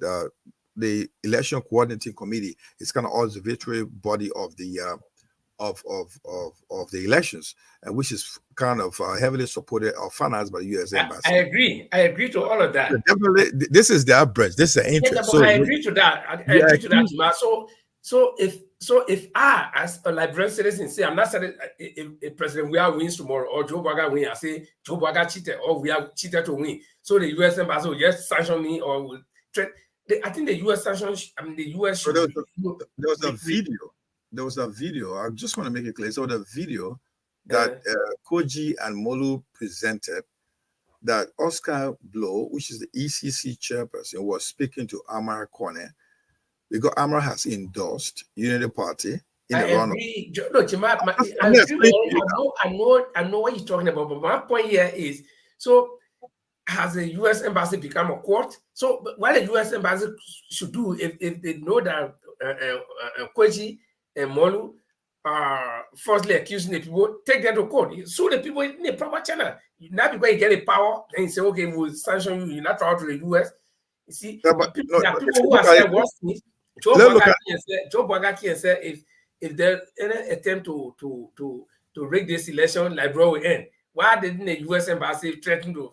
the election coordinating committee, is kind of observatory body of the of the elections, which is kind of heavily supported or financed by the U.S. Embassy. I agree to all of that. Definitely, this is their branch. This is the interest. Yeah, so I agree to that. I agree to that. So if I, as a Liberian citizen, say I'm not saying if President Weah wins tomorrow or Joe Biden wins, I say Joe Biden cheated or we are cheated to win. So the U.S. Embassy will just sanction me or will threat. I think the U.S. sanctions. I mean, the U.S. should. There was a video. There was a video. I just want to make it clear. So the video that Koji and Molu presented, that Oscar Blow, which is the ECC chairperson, was speaking to Amara Kone, because Amara has endorsed Unity Party in the run. I know what you're talking about, but my point here is, so has the U.S. Embassy become a court? So what the U.S. Embassy should do if they know that Koji and Molu are falsely accusing the people, take them to court. Sue the people in the proper channel. Not because you get the power, then you say, okay, we'll sanction you, you're not out to the U.S. You see, there are people who are saying worse things. Joe Bogaki said if there's any attempt to rig this election, Liberia will end. Why didn't the U.S. Embassy threaten to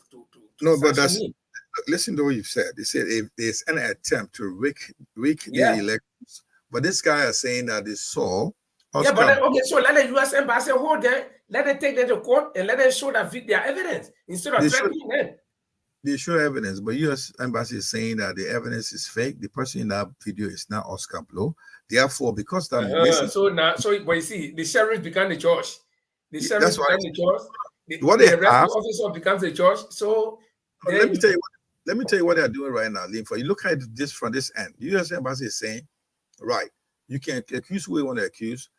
no, but that's me? Listen to what you've said. They said if there's any attempt to rig the elections, but this guy is saying that they saw. Yeah, but okay, so let the U.S. Embassy hold them, let them take them to court, and let them show that their evidence instead of threatening them. They show evidence, but U.S. Embassy is saying that the evidence is fake. The person in that video is not Oscar Blow. Therefore, because that but you see, the sheriff became the judge. The sheriff becomes the judge. The officer becomes the judge. So let me tell you what they're doing right now, Linford. You look at this from this end. The U.S. Embassy is saying, right, you can accuse who you want to accuse.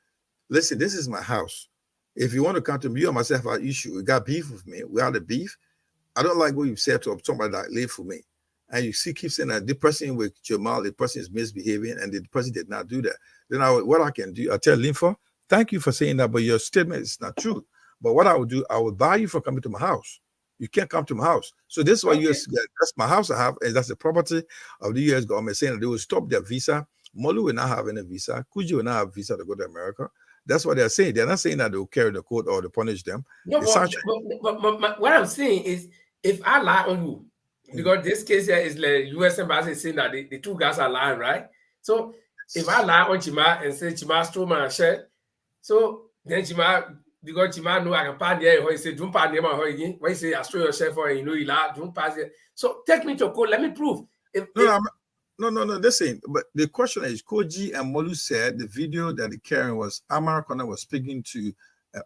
Listen, this is my house. If you want to come to me or myself our issue, you got beef with me. We have the beef. I don't like what you said to somebody that live for me. And you keep saying that the person with Jamal, the person is misbehaving, and the person did not do that. Then what I can do, I tell Linford, thank you for saying that, but your statement is not true. But what I would do, I would buy you for coming to my house. You can't come to my house. So this is why that's my house I have, and that's the property of the U.S. government saying that they will stop their visa. Molu will not have any visa. Kuji will not have visa to go to America. That's what they're saying. They're not saying that they'll carry the court or to punish them. No, but what I'm saying is, if I lie on you, because this case here is the U.S. Embassy saying that the two guys are lying, right? So if I lie on Chima and say Chima stole my shirt, so then Chima, because Chima know I can pardon there, he say, don't pardon him again. When he say I stole your shirt for you know you lie, don't pass it. So take me to court, let me prove. No, listen, but the question is, Koji and Molu said the video that the carrying was Amara Kone was speaking to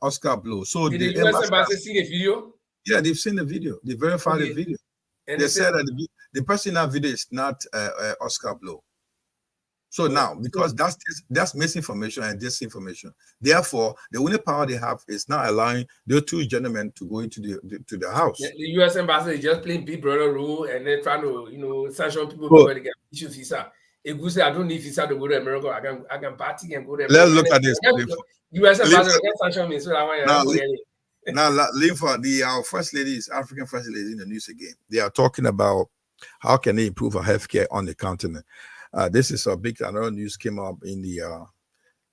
Oscar Blow. So did the U.S. Embassy see the video? Yeah, they've seen the video. They verified the video. And they said that the person in that video is not Oscar Blow. So now, because that's misinformation and disinformation, therefore, the only power they have is not allowing those two gentlemen to go into the house. The U.S. embassy is just playing big brother role and then trying to, sanction people because they get issue visa. If you say I don't need visa to go to America, I can party and go there. Let's look at this. U.S. embassy can sanction me, so I want now, Linfa, our first lady is African first lady in the news again. They are talking about how can they improve our healthcare on the continent. This is a big another news came up in the.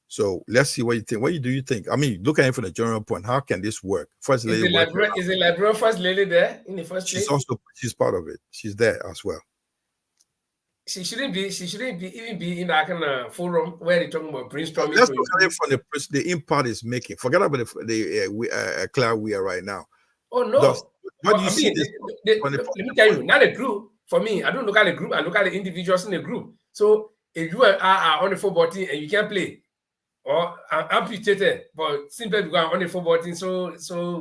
So let's see what you think. What do you think? I mean, look at it from the general point. How can this work? First lady. Is the Liberia first lady there in the first place? She's part of it. She's there as well. She shouldn't even be in that kind of forum where they're talking about brainstorming. Let's look at it from the impact it's making. Forget about the cloud we are right now. Oh no! What do you see? Let me tell you, not a group. For me, I don't look at the group. I look at the individuals in the group. So if you are on the football team and you can't play, or amputated, but simply because I'm on the football team, so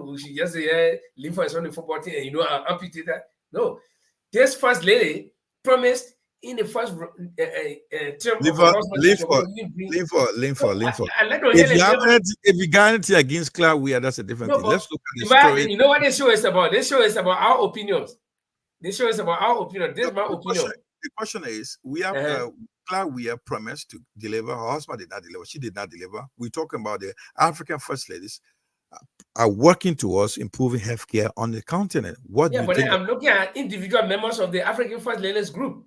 we should just say, Linfa is on the football team and I'm amputated. No, this first lady promised in the first term if you got anything against Cloud, that's a different thing. Let's look at the story. You know what this show is about? This show is about our opinions. This show is about our opinion. This is my opinion. The question is, we have Cloud we have promised to deliver. Her husband did not deliver. She did not deliver. We're talking about the African first ladies are working towards improving healthcare on the continent. What do you think? I'm looking at individual members of the African first ladies group.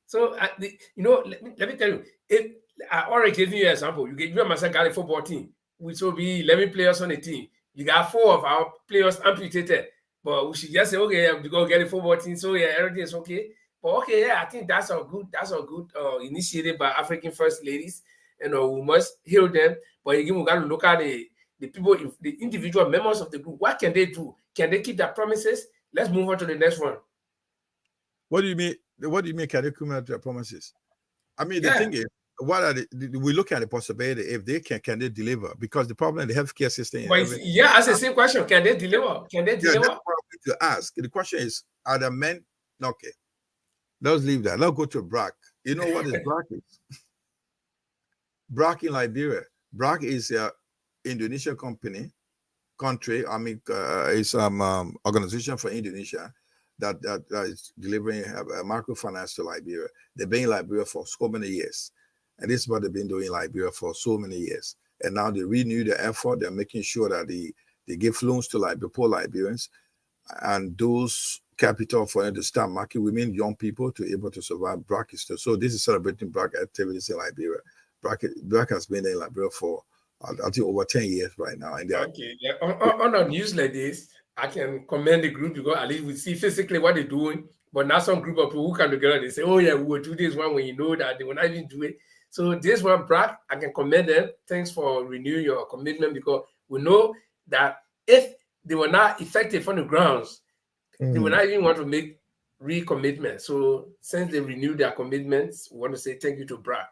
So, let me tell you, if I already gave you an example, you and myself got a football team, which will be 11 players on the team. You got 4 of our players amputated, but we should just say, okay, we go get a football team, so everything is okay. But okay, I think that's a good initiative by African first ladies, and we must hear them. But again, we got to look at the people, the individual members of the group. What can they do? Can they keep their promises? Let's move on to the next one. What do you mean? What do you mean? Can they come out their promises? I mean, the thing is, what are we look at the possibility if they can they deliver? Because the problem in the healthcare system. Ask the same question. Can they deliver? Can they deliver? That's what I need to ask. The question is, are the men okay? Let's leave that. Let's go to BRAC. You know what is BRAC is? BRAC in Liberia. BRAC is an Indonesian country. I mean, it's organization for Indonesia that is delivering microfinance to Liberia. They've been in Liberia for so many years. And this is what they've been doing in Liberia for so many years. And now they renew the effort. They're making sure that they give loans to poor Liberians and those capital for them to start market women, young people to able to survive BRAC. So this is celebrating BRAC activities in Liberia. BRAC has been in Liberia for I think over 10 years right now. And on a news like this, I can commend the group because at least we see physically what they're doing. But now some group of people who come together, they say, oh yeah, we will do this one when you know that they will not even do it. So this one, BRAC, I can commend them. Thanks for renewing your commitment because we know that if they were not effective on the grounds, they will not even want to make recommitment. So since they renewed their commitments, we want to say thank you to BRAC.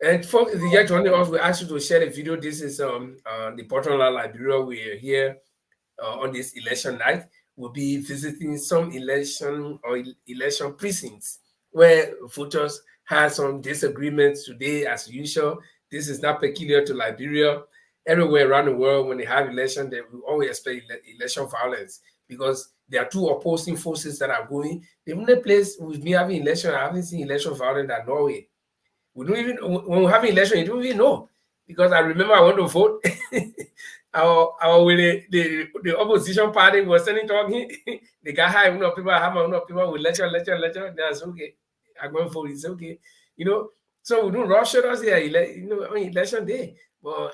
And for the year joining us, we ask you to share the video. This is the Portland, Liberia. We are here on this election night. We'll be visiting some election precincts where voters had some disagreements today, as usual. This is not peculiar to Liberia. Everywhere around the world, when they have election, they will always expect election violence because there are two opposing forces that are going. The only place with me having election, I haven't seen election violence than Norway. We don't even, when we're having election, you don't even know. Because I remember I went to vote. The opposition party was sending talking. They got high, people with lecture. That's okay. I'm going to vote. It's okay. So we don't rush us here, election day. But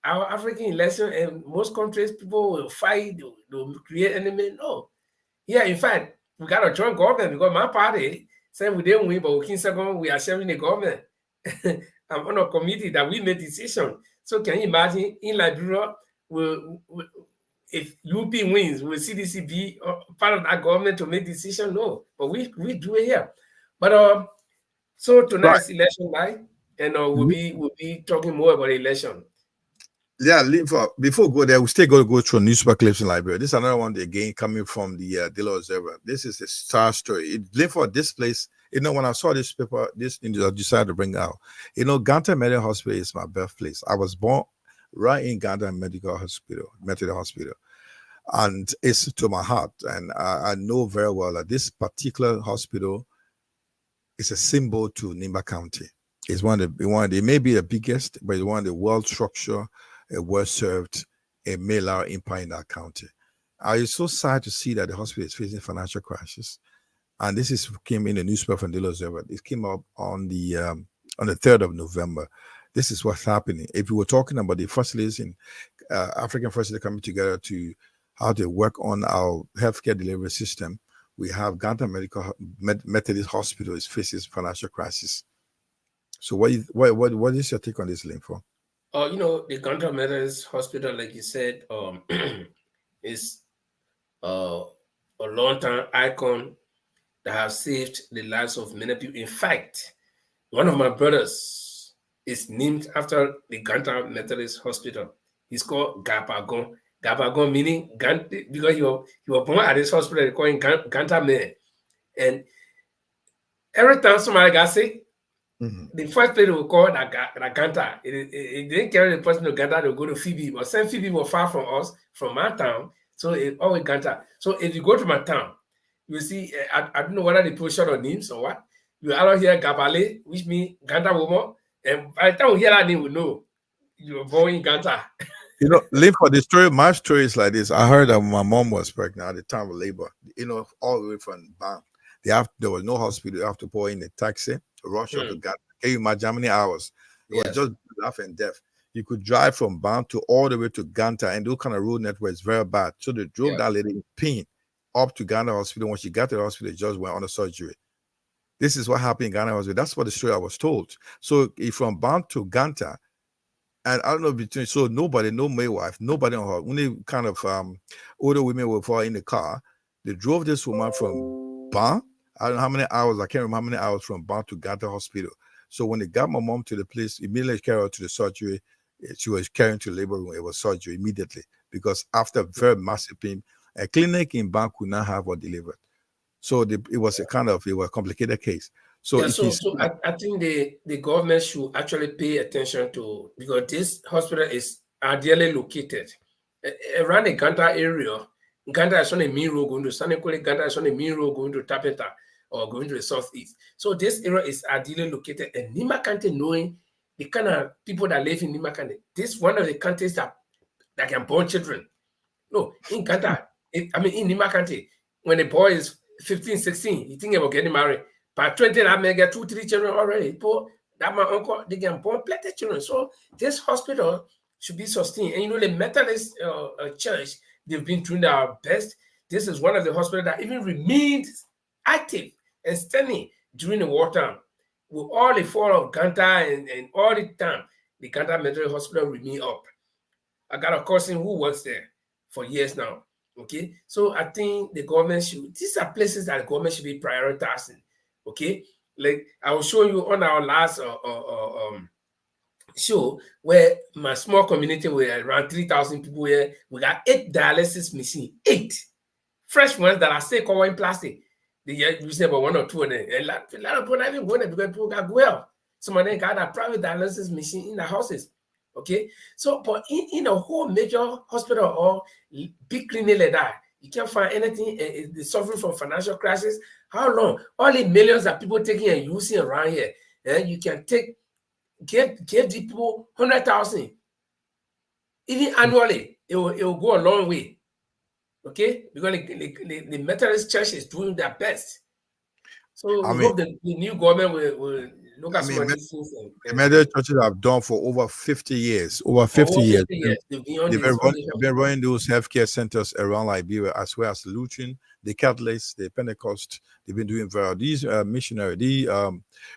our African election and most countries, people will fight, they'll create enemy. No. Yeah, in fact, we got to join government because my party said we didn't win, but we are sharing the government. I'm on a committee that we made decision. So can you imagine in Liberia, if UP wins, will CDC be part of that government to make decision? No, but we do it here. But so tonight's election night, and we'll be talking more about the election. Yeah, before we go there, we still going to go through newspaper clips in Liberia. This is another one again coming from the Daily Observer. This is a star story. This place when I saw this paper, this thing I decided to bring out. Ganta Medical Hospital is my birthplace. I was born right in Ganta Medical Hospital, and it's to my heart. And I know very well that this particular hospital is a symbol to Nimba County. It's it may be the biggest, but it's one of the well-structured, well-served, a male empire in that county. I was so sad to see that the hospital is facing financial crisis. And this came in the newspaper from Daily Observer. It came up on the 3rd of November. This is what's happening. If we were talking about the facilities in African facilities coming together to how to work on our healthcare delivery system, we have Ganta Methodist Hospital is facing financial crisis. So what is your take on this, Linfo? The Ganta Methodist Hospital, like you said, is a long-term icon that has saved the lives of many people. In fact, one of my brothers is named after the Ganta Methodist Hospital. He's called Gapagon. Gapagon meaning because he was born at this hospital, they call him Ganta Man. And every time somebody got sick, the first place they would call that Ganta. It didn't carry the person to Ganta, they would go to Phoebe. But St. Phoebe was far from us, from my town. So it always Ganta. So if you go to my town, you see, I don't know whether they put short on names or what. You always hear Gabale, which means Ganta woman. And by the time we hear that name, we know you were born in Ganta. Linfo, my story is like this. I heard that my mom was pregnant at the time of labor, all the way from Bam. There was no hospital. You have to pour in a taxi, rush up to Ganta. Can you imagine how many hours? It was just life and death. You could drive from Bam to all the way to Ganta, and those kind of road network is very bad. So they drove that lady in pain up to Ghana Hospital. When she got to the hospital, just went on a surgery. This is what happened in Ghana Hospital. That's what the story I was told. So if from Bam to Ganta, and I don't know so nobody, no midwife, nobody on her, only kind of older women were in the car. They drove this woman from Bam. I don't know how many hours, I can't remember how many hours from Bam to Ganta Hospital. So when they got my mom to the place, immediately carried her to the surgery. She was carried to labor room. It was surgery immediately because after very massive pain, a clinic in Bam could not have her delivered. So it was a complicated case. So, I think the government should actually pay attention to, because this hospital is ideally located around the Ganta area. Ganta is on a main road going to Sanekole. Ganta is on a main road going to Tapeta or going to the southeast. So this area is ideally located. And Nimba County, knowing the kind of people that live in Nimba County, this is one of the counties that can born children. No, in Ganta, in Nimba County, when a boy is 15, 16, you think about getting married. By 20, I may get 2-3 children already. That my uncle, they can born plenty of children. So this hospital should be sustained. And the Methodist Church, they've been doing their best. This is one of the hospitals that even remained active and standing during the wartime. With all the fall of Ganta and all the time, the Ganta Methodist Hospital remained up. I got a cousin who works there for years now. Okay, so I think the government these are places that the government should be prioritizing. Okay, like I will show you on our last show where my small community were around 3,000 people here. We got 8 dialysis machines, 8 fresh ones that are still covered in plastic. They use about 1 or 2 of them. A lot of people not even going there because people got well. Some of them got a private dialysis machine in the houses. Okay, so but in a whole major hospital or big clinic like that, you can't find anything. They're suffering from financial crisis. How long? All the millions that people taking and using around here, and you can give the people 100,000, even annually. It will go a long way. Okay, because the Methodist Church is doing their best. So we hope the new government will look at some of these things. The Methodist churches have done for over 50 years. Over 50 years. They've been running those healthcare centers around Liberia, as well as Lutheran, the Catholics, the Pentecost. They've been doing very well. These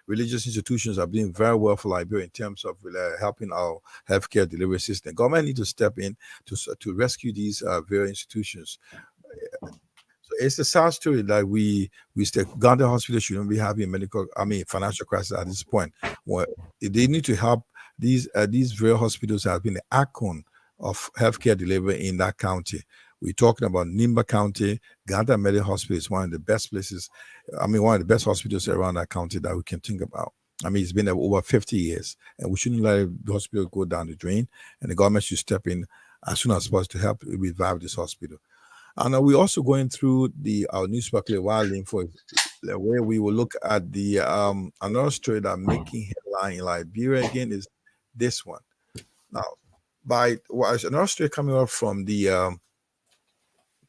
religious institutions are doing very well for Liberia in terms of helping our healthcare delivery system. Government need to step in to rescue these various institutions. It's a sad story that Ganta Hospital shouldn't be having financial crisis at this point. Well, they need to help these various hospitals have been the icon of healthcare delivery in that county. We're talking about Nimba County. Ganta Medical Hospital is one of the best places. I mean, one of the best hospitals around that county that we can think about. I mean, it's been over 50 years, and we shouldn't let the hospital go down the drain. And the government should step in as soon as possible to help revive this hospital. And we're also going through our newspaper while for where we will look at the another story that making headline in Liberia again is this one. Now, another story coming up from the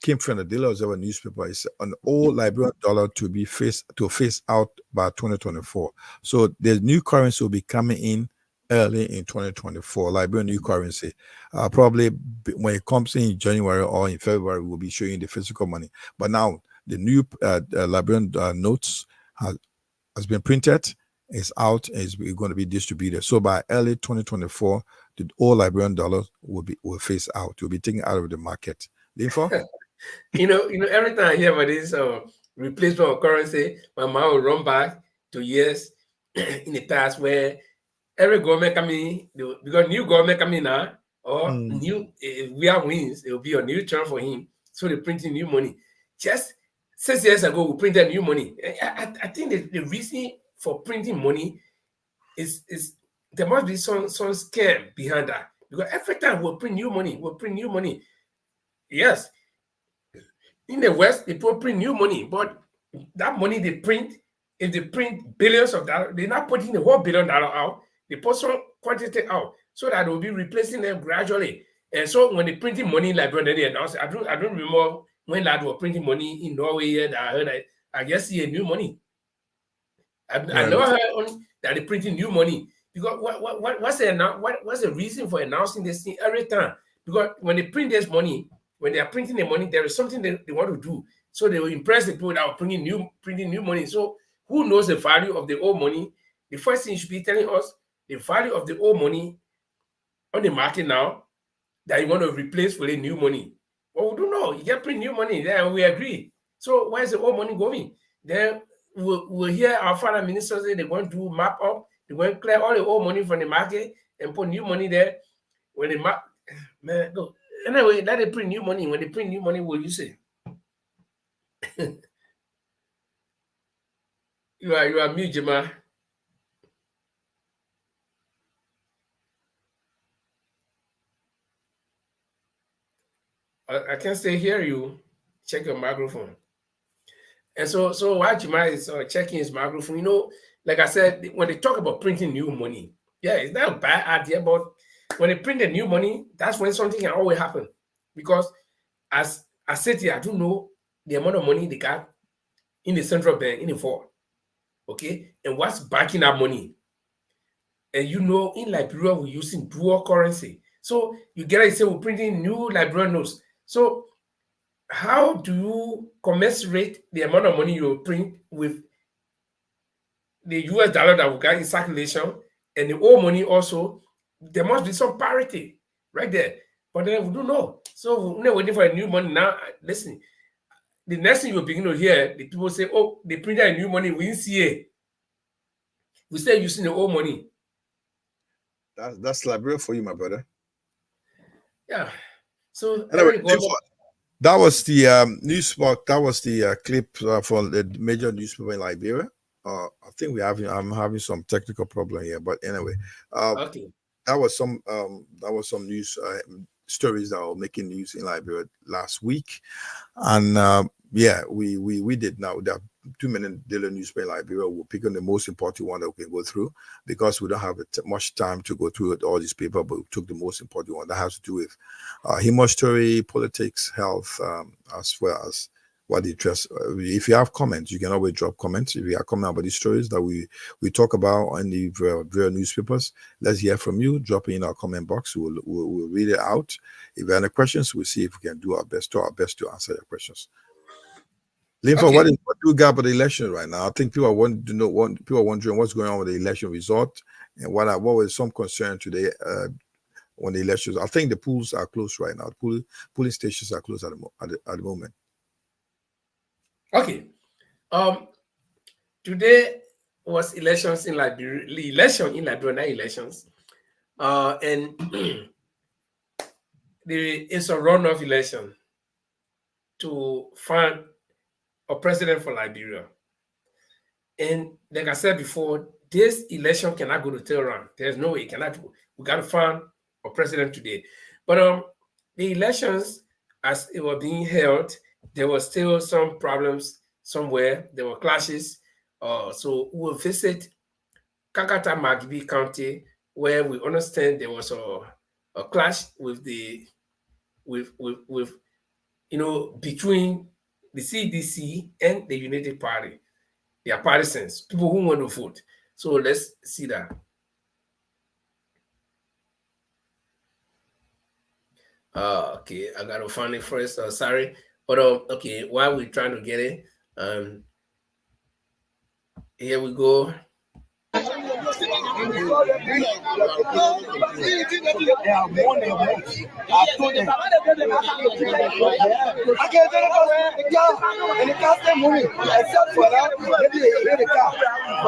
came from the Daily Observer newspaper is an old Liberian dollar to phase out by 2024. So the new currency will be coming in early in 2024. Liberian new currency, probably when it comes in January or in February, we'll be showing the physical money. But now the new Liberian notes has been printed, is out, and is going to be distributed. So by early 2024, the old Liberian dollar will phase out. Will be taken out of the market. Linfo? You know, every time I hear about this replacement of currency, my mind will run back to years in the past where every government coming, because new government coming now, or new, if we are wins, it will be a new term for him. So they're printing new money. Just 6 years ago, we printed new money. I think the reason for printing money is there must be some scam behind that. Because every time we'll print new money, Yes. In the West, people print new money, but that money they print, if they print billions of dollars, they're not putting the whole $1 billion out. They put some quantity out so that they'll be replacing them gradually. And so when they printing money in Liberia, they announced, I don't remember when that were printing money in Norway here that I heard I guess see a new money. I never heard that they're printing new money. Because what's the reason for announcing this thing every time? Because when they print this money, when they are printing the money, there is something they want to do. So they will impress the people that are printing new money. So who knows the value of the old money? The first thing you should be telling us the value of the old money on the market now that you want to replace with a new money. Well, we don't know. You can print new money, then we agree. So where is the old money going? Then we'll hear our finance minister say they're going to map up, they're going to clear all the old money from the market and put new money there. When they map, man, go. Anyway, let them print new money. When they print new money, what do you say? You are mute, Jema. I can't still hear you. Check your microphone. And so while Jema is checking his microphone, like I said, when they talk about printing new money, yeah, it's not a bad idea, but when they print the new money, that's when something can always happen. Because as I said here, I don't know the amount of money they got in the central bank, in the vault. Okay? And what's backing that money? And in Liberia, we're using dual currency. So you get it, say we're printing new Liberian notes. So how do you commensurate the amount of money you print with the US dollar that we got in circulation and the old money also? There must be some parity right there. But then we don't know. So we're waiting for a new money now. Listen, the next thing you begin to hear, the people say, oh, they printed a new money, we didn't see it. We still using the old money. That's Liberia for you, my brother. Yeah. So anyway, that was the news spot. That was the clip from the major newspaper in Liberia. I think I'm having some technical problem here, but anyway, okay. That was some news stories that were making news in Liberia last week, and we did now. There are 2 minute daily newspaper in Liberia. We'll pick on the most important one that we can go through because we don't have much time to go through all these papers, but we took the most important one that has to do with human story, politics, health, as well as what interests. If you have comments, you can always drop comments. If you have comments about these stories that we talk about in the various newspapers, let's hear from you. Drop it in our comment box. We'll read it out. If you have any questions, we'll see if we can do our best to answer your questions. Linfa, okay. what do you got about the election right now? I think people are wanting to know. People are wondering what's going on with the election result and what was some concern today on the elections. I think the polls are closed right now. Polling stations are closed at the moment. Okay. Today was elections in Liberia. Election in Liberia, not elections. And it's a runoff election. to find a president for Liberia. And like I said before, this election cannot go to third round. There's no way it cannot go. We got to find a president today. But the elections, as it were being held, there were still some problems somewhere. There were clashes. So we'll visit Kakata Magbi County, where we understand there was a clash with between the CDC and the United Party. They are partisans, people who want to vote. So let's see that. Okay, I gotta find it first. Sorry, but okay, while we're trying to get it, here we go. But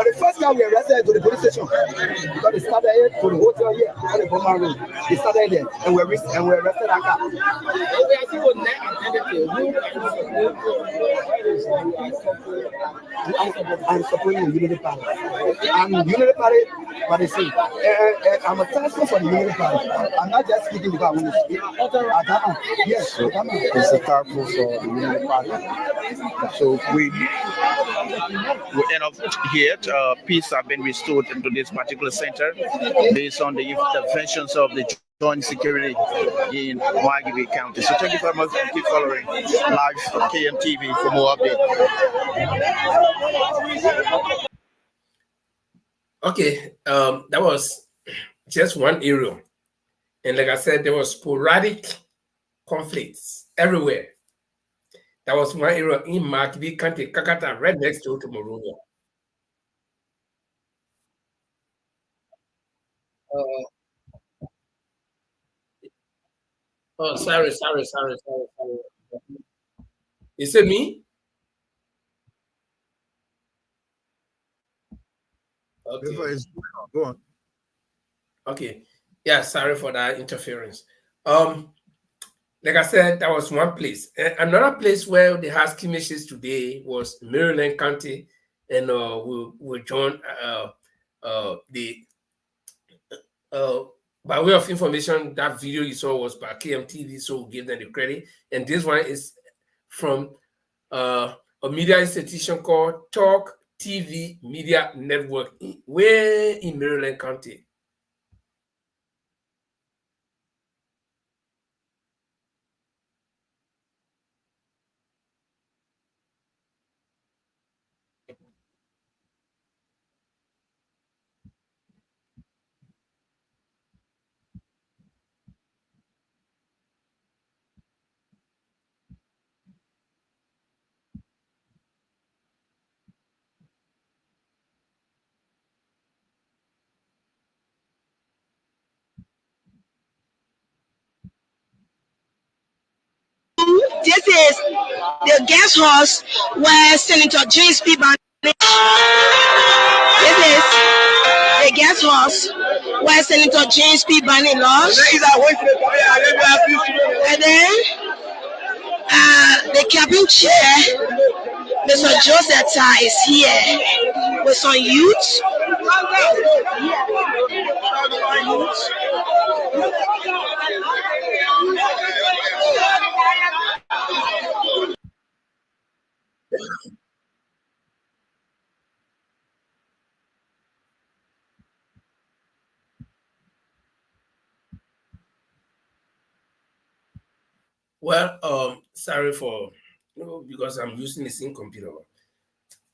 the first time we arrested to the police station because they started here to the hotel here on the Boma Road. They started there and we arrested that car. I'm supporting the Unity Party. I'm Unity Party, but they say I'm a taskforce for the Unity Party. I'm not just speaking because I want to speak. Yes, so it's a task force for the Unity Party. So we end up here. Peace have been restored into this particular center based on the interventions of the joint security in Margibi County. So thank you very much and keep following live KMTV for more updates. Okay, that was just one area. And like I said, there was sporadic conflicts everywhere. That was one area in Margibi County, Kakata, right next to Monrovia. Oh, sorry. Is it me? Okay. Go on. Okay. Yeah, sorry for that interference. Like I said, that was one place. Another place where they had skirmishes today was Maryland County, and we joined by way of information, that video you saw was by KMTV, so we'll give them the credit. And this one is from a media institution called Talk TV Media Network, way in Maryland County. This is the guest house where Senator James P. Barney. This is the guest house where Senator James P. Barney lost. And then the cabin chair, Mr. Joseph is here with some youth. Well, sorry for because I'm using the same computer.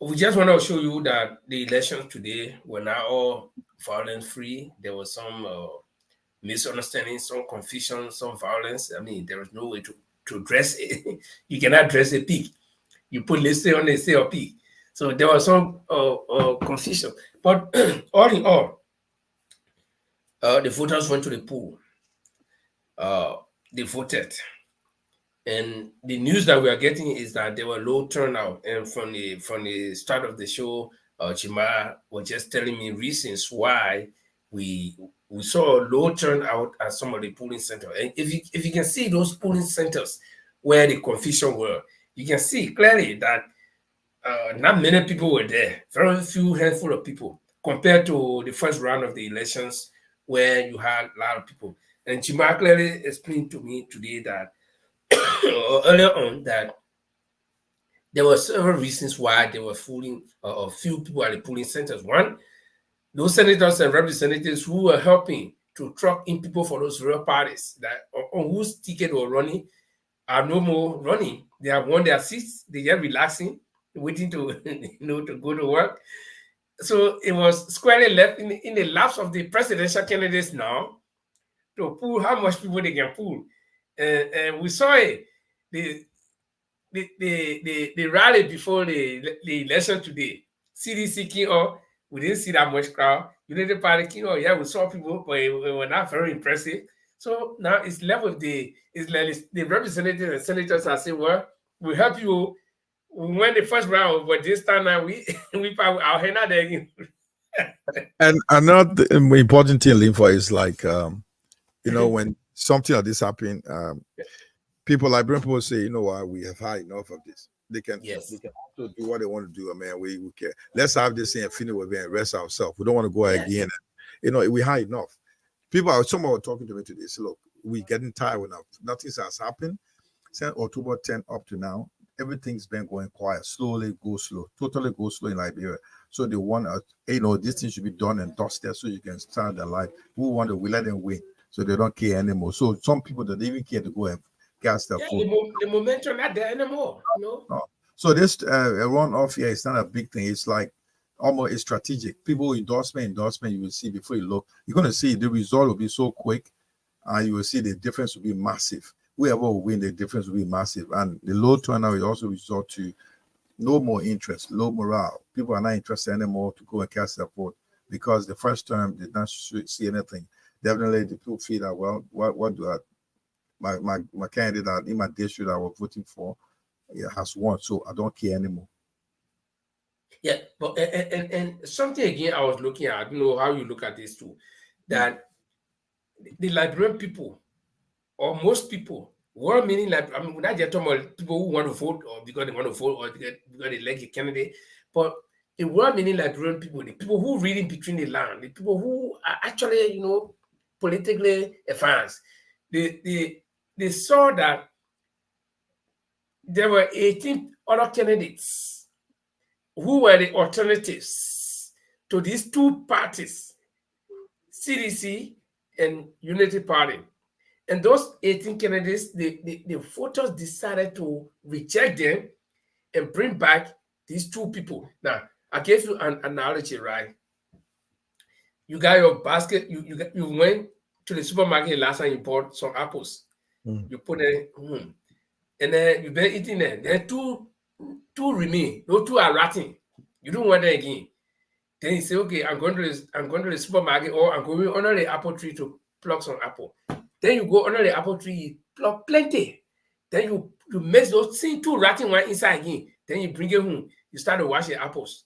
We just want to show you that the elections today were not all violence free. There was some misunderstanding, some confusion, some violence. I mean, there was no way to dress it. You cannot dress a pig. You put let's say on the say a pig. So there was some confusion. But all in all, the voters went to the poll. They voted. And the news that we are getting is that there were low turnout. And from the start of the show, Chima was just telling me reasons why we saw a low turnout at some of the polling centers. And if you can see those polling centers where the confusion were, you can see clearly that not many people were there. Very few handful of people compared to the first round of the elections where you had a lot of people. And Chima clearly explained to me today that earlier on that there were several reasons why they were fooling a few people at the polling centers. One, those senators and representatives who were helping to truck in people for those real parties that on whose ticket were running are no more running. They have won their seats. They are relaxing, waiting to to go to work. So it was squarely left in the laps of the presidential candidates now to pull how much people they can pull. And we saw it. The rally before the election today. CDC came up. We didn't see that much crowd. United Party came up. Yeah, we saw people, but it were not very impressive. So now it's left with the representatives and senators are saying, well, we'll help you. We went the first round, but this time now we probably our hand there again. And another important thing, Linfa, is like when something like this happen, people like people say, you know what, we have had enough of this. They can also do what they want to do. I mean, we care. Let's have this thing and finish with it and rest ourselves. We don't want to go again. We had enough. Someone were talking to me today. So look, we're getting tired enough. Nothing has happened since October 10 up to now. Everything's been going quiet. Slowly go slow. Totally go slow in Liberia. So they want this thing should be done and dusted so you can start their life. We let them win. So they don't care anymore. So some people that even care to go and cast their foot. The momentum not there anymore. No. So this runoff here is not a big thing. It's like almost it's strategic. People endorsement, you will see before you look. You're going to see the result will be so quick, and you will see the difference will be massive. Whoever will win, the difference will be massive. And the low turnout will also result to no more interest, low morale. People are not interested anymore to go and cast their vote because the first term did not see anything. Definitely, the people feel that, well, what do I, my candidate in my district I was voting for has won, so I don't care anymore. Yeah, but and something again I was looking at, I don't know how you look at this too, that the Liberian people, or most people, were meaning like, I mean, we're not just talking about people who want to vote or because they want to vote or because they like a candidate, but it were meaning Liberian people, the people who reading between the lines, the people who are actually, politically advanced. They saw that there were 18 other candidates who were the alternatives to these two parties, CDC and Unity Party. And those 18 candidates, the voters decided to reject them and bring back these two people. Now, I gave you an analogy, right? You got your basket, you went to the supermarket last time, you bought some apples. You put it in, and then you've been eating them. Then two remain. Those two are rotting. You don't want them again. Then you say, okay, I'm going to the supermarket, or I'm going under the apple tree to pluck some apple. Then you go under the apple tree, you pluck plenty. Then you mix those two rotting one inside again. Then you bring it home. You start to wash the apples.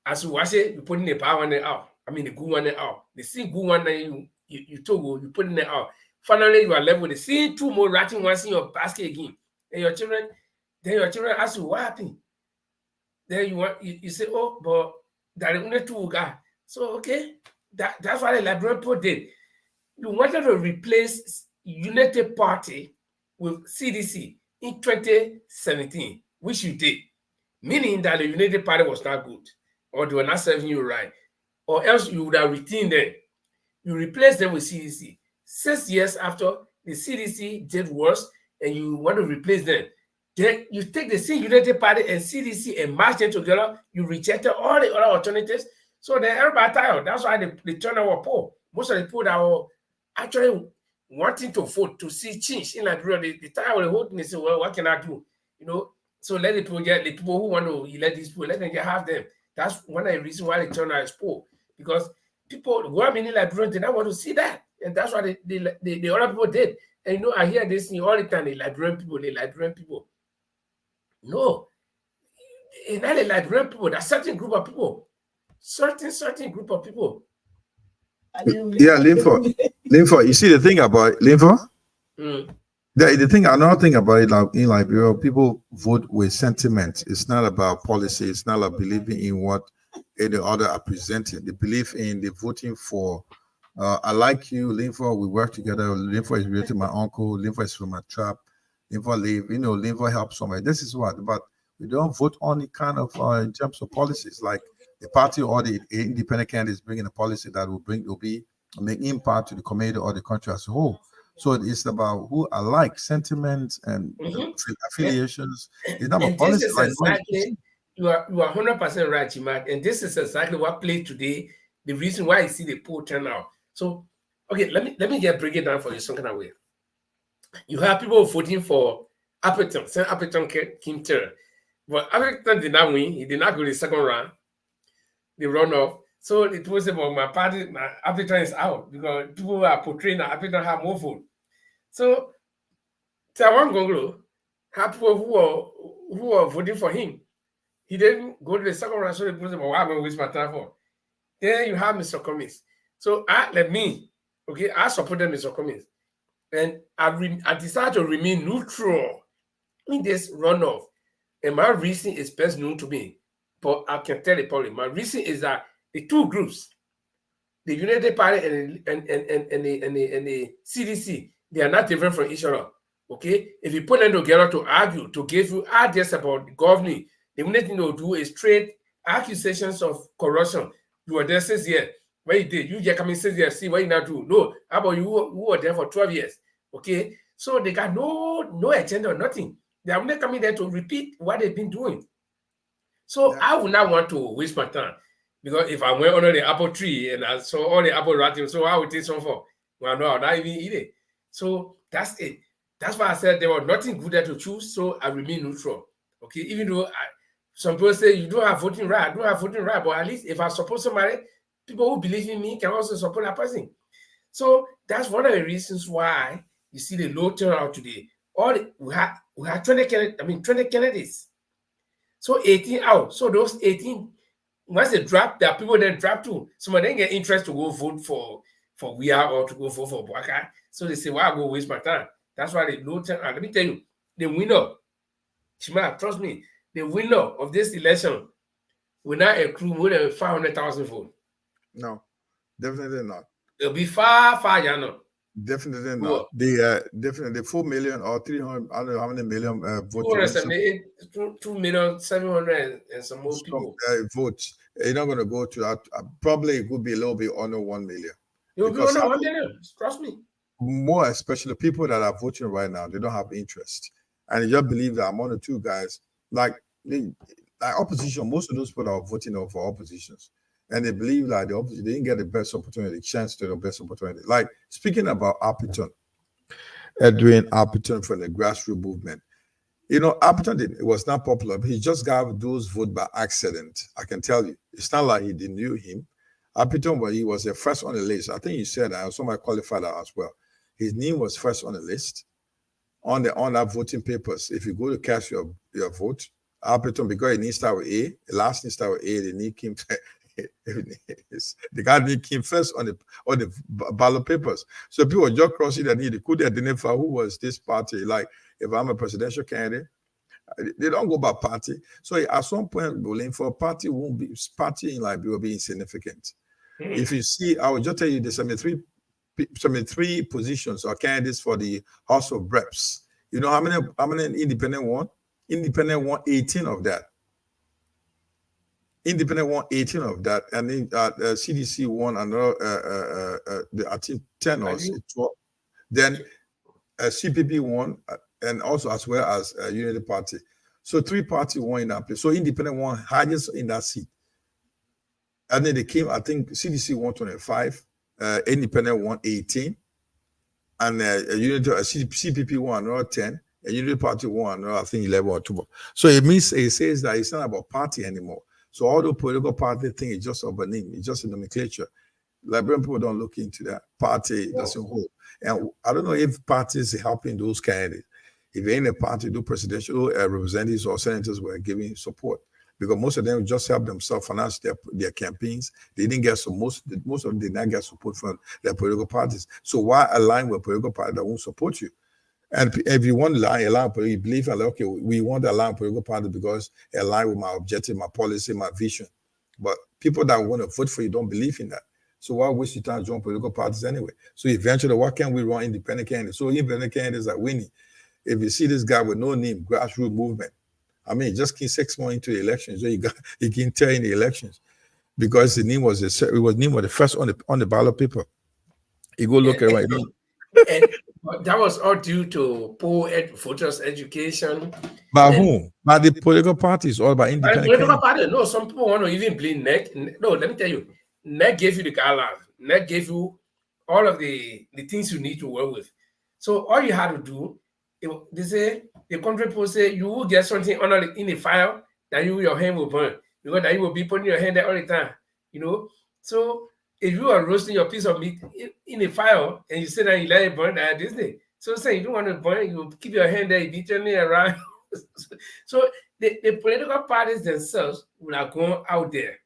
As you wash it, you put in the bad one out. I mean the good one out. The same good one that you put in there out. Finally, you are left with the same two more rotting ones in your basket again. And your children ask you what happened. Then you say, oh, but that is only two guys. So okay, that's what the Liberian people did. You wanted to replace Unity Party with CDC in 2017, which you did, meaning that the Unity Party was not good, or they were not serving you right, or else you would have retained them. You replaced them with CDC. 6 years after, the CDC did worse, and you want to replace them. Then you take the same Unity Party and CDC and match them together. You rejected all the other alternatives. So then everybody tired. That's why they turned out poor. Most of the people that were actually wanting to vote to see change in Liberia, they tired of the vote and they say, well, what can I do? So let the people who want to elect these people, let them have them. That's one of the reasons why they turned out as poor. Because people who are many Liberians did not want to see that. And that's what the other people did. And I hear this thing all the time, the Liberian people. No, it's not a Liberian people. That's certain group of people. Certain group of people. Yeah, Linfa. You see the thing about Linfa? The thing, another thing about it, like in Liberia, people vote with sentiment. It's not about policy. It's not like believing in what any other are presenting. They believe in the voting for. I like you, Linford. We work together. Linford is related to my uncle. Linford is from my tribe. Linford live. Linford helps somebody. This is what. But we don't vote on the kind of in terms of policies, like the party or the independent candidates bringing a policy that will make impact to the community or the country as a whole. So it's about who I like, sentiments and affiliations. It's not about And this policy. is Like exactly, you are 100% right, Jimat. And this is exactly what played today. The reason why I see the poll turn out. So, okay, let me just break it down for you some kind of way. You have people voting for Appleton, St. Appleton Kim Terror. But Appleton did not win. He did not go to the second round, the runoff. So it was about my party, my Appleton is out because people are portraying that Appleton have more vote. So Tawan Gonglo have people who are voting for him. He didn't go to the second round, so the person, why am I waste my time for? Then you have Mr. Cummings. So I supported Mr. Cummings. And I decided to remain neutral in this runoff. And my reason is best known to me. But I can tell you probably. My reason is that the two groups, the United Party and the CDC, they are not different from each other. Okay? If you put them together to argue, to give you ideas about the governing, the only thing they'll do is trade accusations of corruption. You were there 6 years. What you did? You just come in 6 years, see what you now do. No, how about you who were there for 12 years? Okay? So they got no agenda or nothing. They are only coming there to repeat what they've been doing. So I would not want to waste my time. Because if I went under the apple tree and I saw all the apple rotting, so I would take some for. Well, no, I'll not even eat it. So that's it. That's why I said there was nothing good there to choose, so I remain neutral. Okay, even though some people say you don't have voting right, I don't have voting right, but at least if I support somebody, people who believe in me can also support that person. So that's one of the reasons why you see the low turnout today. We had 20 candidates. So 18 out. So those 18, once they drop, there are people that drop too. Some of them get interest to go vote for We Are or to go vote for Boaka. So they say, why I go waste my time? That's why they low turnout. Let me tell you, the winner, Shima, trust me, the winner of this election will not accrue more than 500,000 votes. No, definitely not. It'll be far, you know. Definitely not. Definitely 4 million or 300. I don't know how many million votes. 2,700,000 and some more people. Votes. You're not going to go to that. Probably it would be a little bit under 1 million. It will be under 1 million. Trust me. More especially people that are voting right now, they don't have interest, and they just believe that I'm one or two guys like opposition. Most of those people are voting for oppositions. And they believe that the opposition, they didn't get the best opportunity, chance to the best opportunity. Like speaking about Appleton, Edwin Appleton from the grassroots movement. Appleton it was not popular, but he just got those votes by accident. I can tell you. It's not like he didn't knew him. Appleton, well, he was the first on the list. I think you said that. Somebody qualified that as well. His name was first on the list on that voting papers. If you go to cast your vote, Appleton, because it needs to start with A, the last needs to start with A, they need him to the guy came first on the ballot papers. So people just crossing that need. They could identify who was this party. Like if I'm a presidential candidate, they don't go by party. So at some point, going for a party party in Liberia will be insignificant. If you see, I will just tell you there's 73 positions or candidates for the House of Reps. You know how many independent won? Independent won 18 of that. Independent won 18 of that, and then CDC won another, I think 10 or 12. Then CPP won, and also as well as Unity Party. So 3 parties won in that place. So independent won highest in that seat. And then they came, I think CDC won 25, independent won 18, and CPP won another 10, and Unity Party won another, I think 11 or 12. So it says that it's not about party anymore. So all the political party thing is just a name, it's just a nomenclature. Liberian people don't look into that. Party doesn't hold. And I don't know if parties are helping those candidates. If any party do presidential representatives or senators were giving support, because most of them just help themselves finance their campaigns. They didn't get most of them did not get support from their political parties. So why align with a political party that won't support you? And if you want to align, you believe, okay, we want to align political party because it align with my objective, my policy, my vision. But people that want to vote for you don't believe in that. So why waste your time join political parties anyway? So eventually, why can't we run independent candidates? So independent candidates are winning. If you see this guy with no name, grassroots movement, I mean, just 6 months into the elections, so he can tell in the elections because the name was the first on the ballot paper. You go look around. And that was all due to poor voters' education. By whom? By the political parties or by independent political party. No, some people want to even blame NEC. No, let me tell you, NEC gave you the guidelines. NEC gave you all of the things you need to work with. So all you had to do, they say, the country people say, you will get something in the file that your hand will burn. Because that you will be putting your hand there all the time. So if you are roasting your piece of meat in a fire and you say that you let it burn, this day. So say you don't want to burn, you keep your hand there, you be turning around. So the political parties themselves will have gone out there,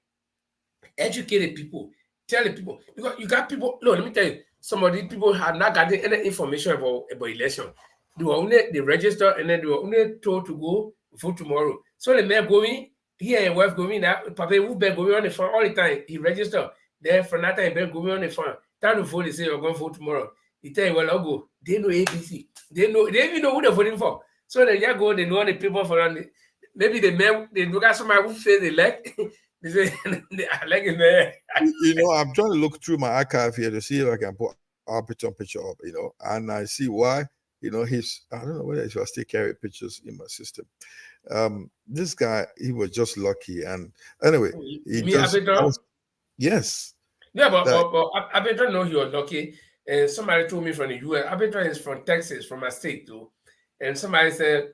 educate the people, tell the people, because you got people. No, let me tell you, some of these people have not gotten any information about election. They register and then they were only told to go vote tomorrow. So the mayor going here and wife going that Papa who been going on the phone all the time. He registered. Then for that time, been going on the phone. Time to vote, they say you're going to vote tomorrow. He tell you, well, I'll go. They know ABC. They even know who they're voting for. So they just go, they know the people for them. Maybe they look at somebody who says they like. They say, I like it, man. I'm trying to look through my archive here to see if I can put our picture up, and I see why, I don't know whether I still carry pictures in my system. This guy, he was just lucky. And anyway, yes. Yeah, but Abedra know he was lucky. And somebody told me from the US, Abedra is from Texas, from my state too. And somebody said,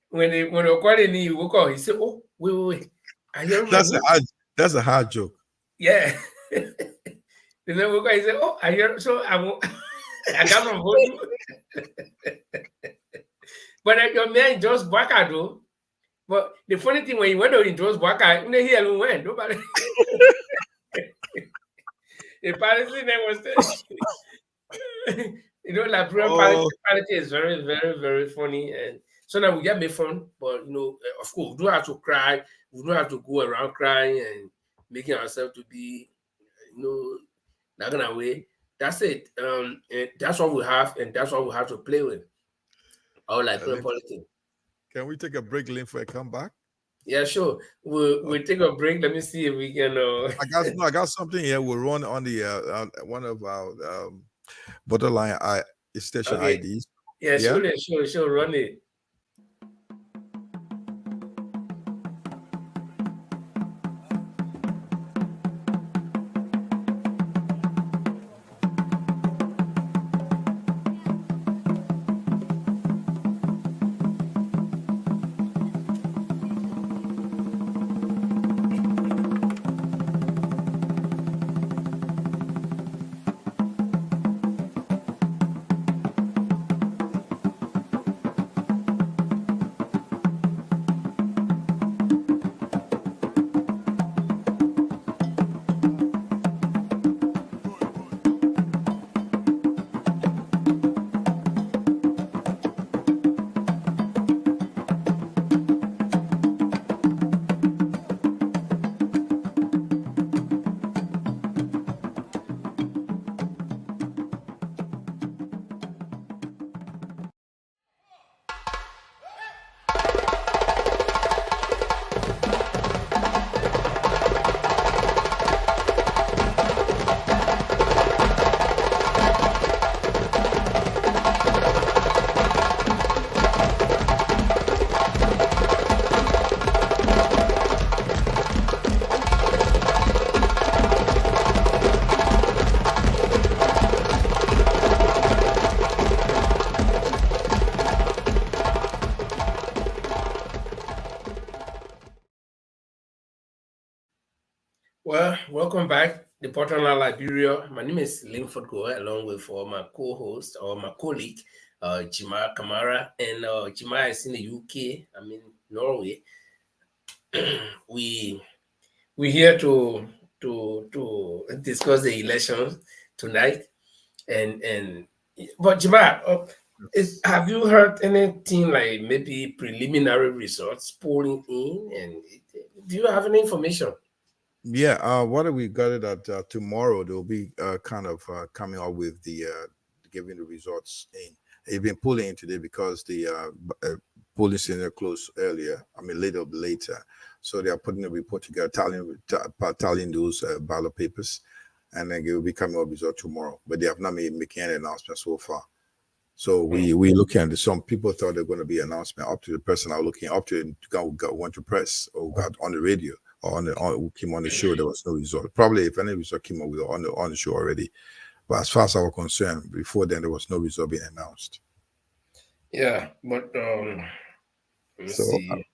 when they were calling me, he woke up, he said, oh, wait. That's a hard joke. Yeah. He said, oh, I hear, so I got from home. But your man just back out though. But the funny thing, when he went out in Joe's back out, he alone went. Nobody. Apparently, there was parity is very, very, very funny, and so now we get made fun. But of course, we don't have to cry. We don't have to go around crying and making ourselves to be, not gonna way. That's it. And that's what we have, and that's what we have to play with. All like politics. Can we take a break, Lynn, for a comeback? Yeah, sure. We'll take a break. Let me see if we can. I got something here. We'll run on the one of our borderline station IDs. Yeah, sure. Run it. Well, welcome back, the Portland, Liberia. My name is Linford Goa, along with my co-host or my colleague, Jima Kamara, and Jima is in the UK. I'm in Norway. We're here to discuss the elections tonight, and But Jima, have you heard anything like maybe preliminary results polling in? And do you have any information? Yeah, what we got it at tomorrow? They'll be kind of coming out with the giving the results in. They've been pulling in today because the polling center closed earlier. I mean, later. So they are putting a report together, tallying those ballot papers, and then they will be coming out with result tomorrow. But they have not making any announcement so far. So we looking at some people thought they're going to be announcement up to the person are looking up to went to press or got on the radio or who came on the show. There was no result. Probably if any result came up with on the show already. But as far as I was concerned, before then there was no result being announced. Yeah, but let's So see.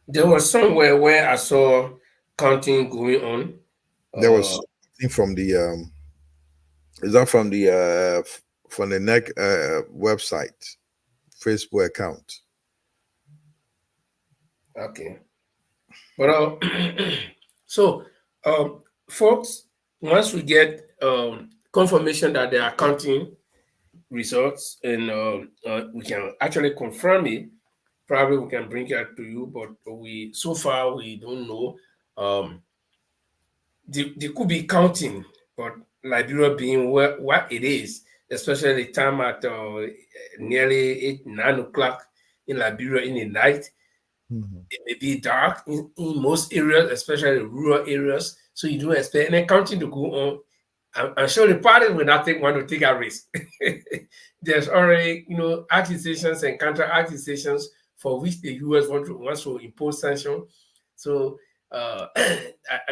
There was somewhere where I saw counting going on. there was something from the is that from the NEC website, Facebook account. Okay. But so folks, once we get confirmation that they are counting results and we can actually confirm it, probably we can bring it to you. But so far we don't know. They could be counting, but Liberia being what it is, especially the time at nearly 8, 9 o'clock in Liberia in the night. It may be dark in most areas, especially rural areas. So you don't expect any counting to go on. I'm sure the parties will not want to take a risk. There's already, accusations and counter accusations for which the US wants to impose sanctions. So I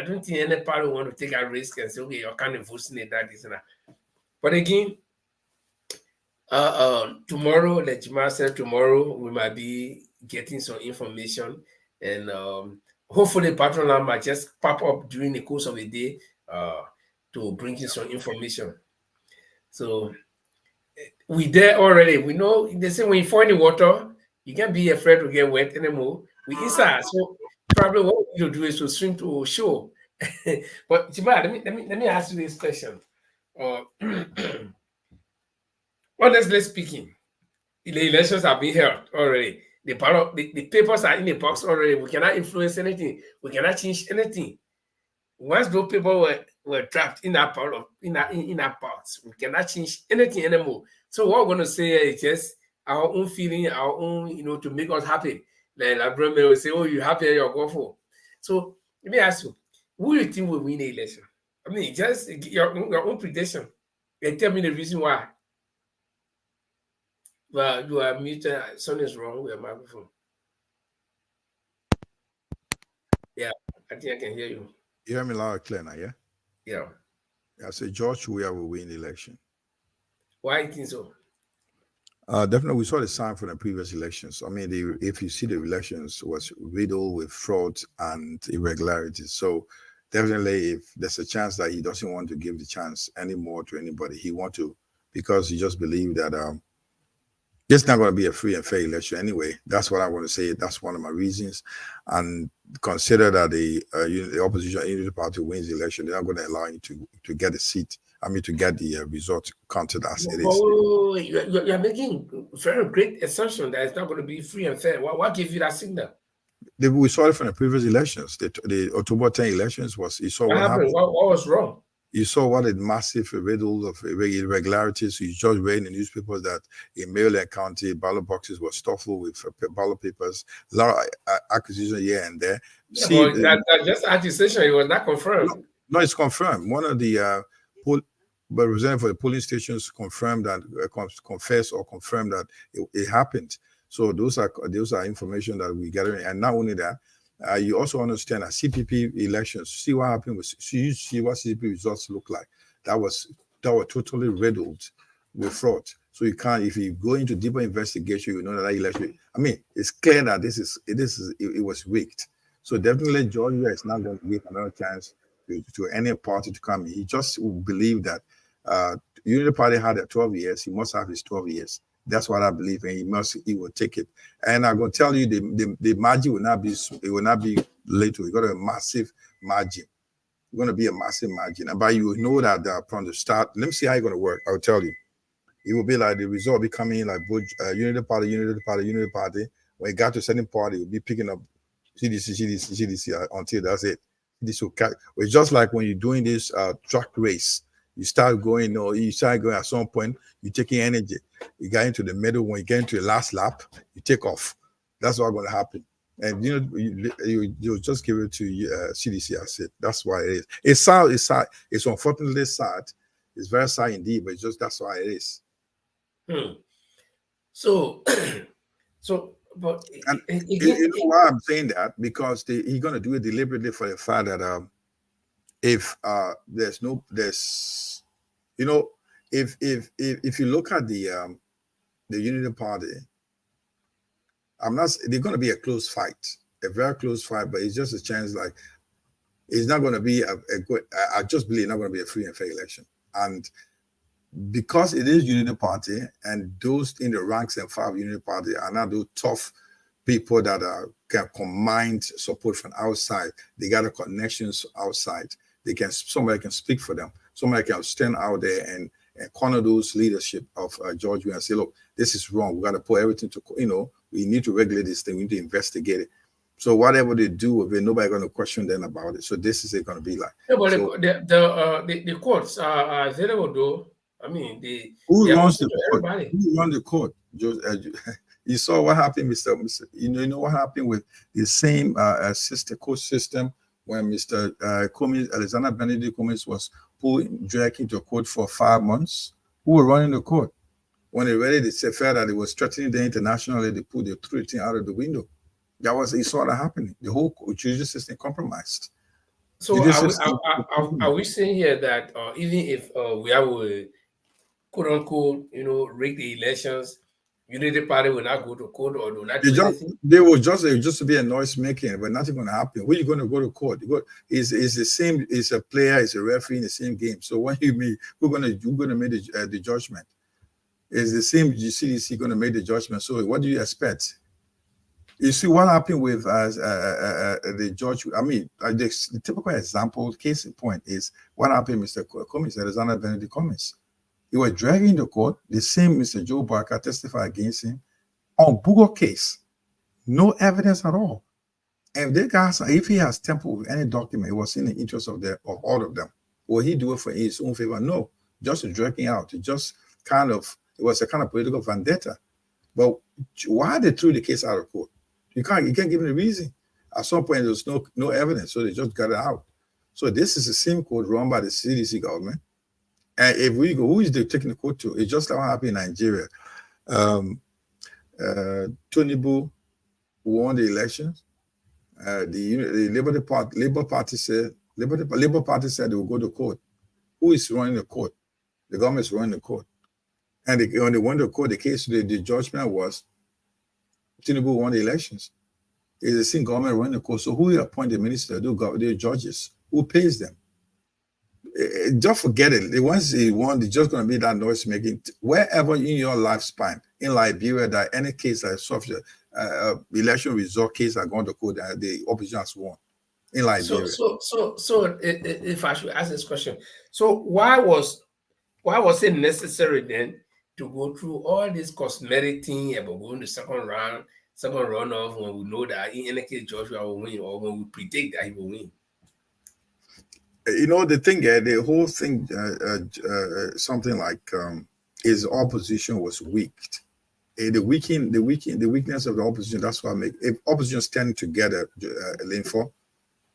don't think any party want to take a risk and say, okay, you're kind of voting in that, this and that. But again, tomorrow, like Jima said, tomorrow we might be getting some information, and hopefully Patron might just pop up during the course of the day to bring you some information. So we there already. We know they say when you fall in the water, you can't be afraid to get wet anymore. We inside, so probably what we need to do is to swim to shore. But Jima, let me ask you this question. Honestly speaking, the elections have been held already. The papers are in the box already. We cannot influence anything. We cannot change anything. Once those people were trapped in that part in that box, we cannot change anything anymore. So what we're gonna say is just our own feeling, our own, to make us happy. Like Labron will say, "Oh, you happy? You're going for." So let me ask you, who do you think will win the election? I mean, just your own prediction and tell me the reason why. Well, you are muted. Something is wrong with your microphone. Yeah, I think I can hear you. You hear me loud and clear now, yeah? Yeah. I say George Weah will win the election. Why do you think so? Definitely, we saw the sign from the previous elections. I mean, if you see the elections was riddled with fraud and irregularities. So definitely, if there's a chance that he doesn't want to give the chance anymore to anybody, he want to, because he just believe that it's not going to be a free and fair election anyway. That's what I want to say. That's one of my reasons. And consider that the opposition unity party wins the election, they're not going to allow you to get a seat. I mean, to get the result counted as it is. Oh, you're making very great assumption that it's not going to be free and fair. What gave you that signal? We saw it from the previous elections. The October 10 elections you saw what happened. What was wrong? You saw what a massive riddle of irregularities. You just read in the newspapers that in Maryland County, ballot boxes were stuffed full with ballot papers. A lot of acquisition here and there. Yeah, see, that's just accusation. It was not confirmed. No, it's confirmed. One of the representative for the polling stations confirmed that, confessed or confirmed that it happened. So those are information that we gathering, and not only that. You also understand that CPP elections, see what happened with, you see what CPP results look like. That was totally riddled with fraud. So you can't, if you go into deeper investigation, you know that election. I mean, it's clear that it was rigged. So definitely Georgia is not going to give another chance to any party to come in. He just believe that Unity Party had 12 years. He must have his 12 years. That's what I believe, and he will take it. And I'm going to tell you, the margin will not be little. We got a massive margin. going to be a massive margin. And by you know that from the start, let me see how it's going to work. I'll tell you. It will be like the result will be coming like Unity Party, Unity Party, Unity Party. When it got to a certain party, it will be picking up CDC until that's it. This will catch. It's just like when you're doing this track race. You start going, at some point, you're taking energy. You get into the middle. When you get into the last lap, you take off. That's what's going to happen. And you just give it to CDC. I said that's why it is. It's sad. It's sad. It's unfortunately sad. It's very sad indeed, but it's just that's why it is. So, but you know why I'm saying that? Because he's going to do it deliberately for the fact that if you look at the Unity Party, they're going to be a close fight, a very close fight, but it's just a chance. Like it's not going to be a good. I just believe it's not going to be a free and fair election, and because it is Unity Party, and those in the ranks and file of Unity Party are not those tough people that can combine support from outside. They got the connections outside. Somebody can speak for them. Somebody can stand out there and corner those leadership of George and say, look, this is wrong. We got to put everything to, we need to regulate this thing. We need to investigate it. So whatever they do with it, nobody going to question them about it. So this is going to be like. Yeah, but the courts are available though. I mean, who runs the court? Who runs the court? You saw what happened, Mr. You know what happened with the same court system when Mr. Alexander Benedict Cummings was dragged into court for 5 months. Who were running the court? When they ready, they said that it was threatening the international, they threw the thing out of the window. You saw that happening. The whole judicial system compromised. So are we saying here that even if we have a quote unquote, rig the elections, Unity Party will not go to court or do not do anything? They will just be a noise making, but nothing going to happen. Where are you going to go to court? It's the same. It's a player. It's a referee in the same game. So when who's going to make the judgment? It's the same. CDC going to make the judgment. So what do you expect? You see what happened with the judge. I mean, the typical example, case in point, is what happened, Mr. Cummings, Alexander Benedict Cummings. He was dragging the court. The same Mr. Joe Barker testified against him on Google case. No evidence at all. And if he has tampered with any document, it was in the interest of all of them. Will he do it for his own favor? No, just dragging out. It was a kind of political vendetta. But why they threw the case out of court? You can't give them a reason. At some point, there was no evidence, so they just got it out. So this is the same court run by the CDC government. And if we go, who is they taking the court to? It's just like what happened in Nigeria. Tinubu won the elections. The Labour Party said they will go to court. Who is running the court? The government is running the court. And when they went to court, the case, the judgment was Tinubu won the elections. It's the same government running the court. So who appoint the minister, the judges? Who pays them? Don't forget it. Once they won, they're just going to be that noise making. Wherever in your lifespan, in Liberia, that any case that soft election result case are going to court, the opposition has won in Liberia. So if I should ask this question, so why was it necessary then to go through all this cosmetic thing about going to second runoff when we know that in any case Joshua will win, or when we predict that he will win? The thing, the whole thing, something like his opposition was weak. The weakness of the opposition. That's what if opposition standing together,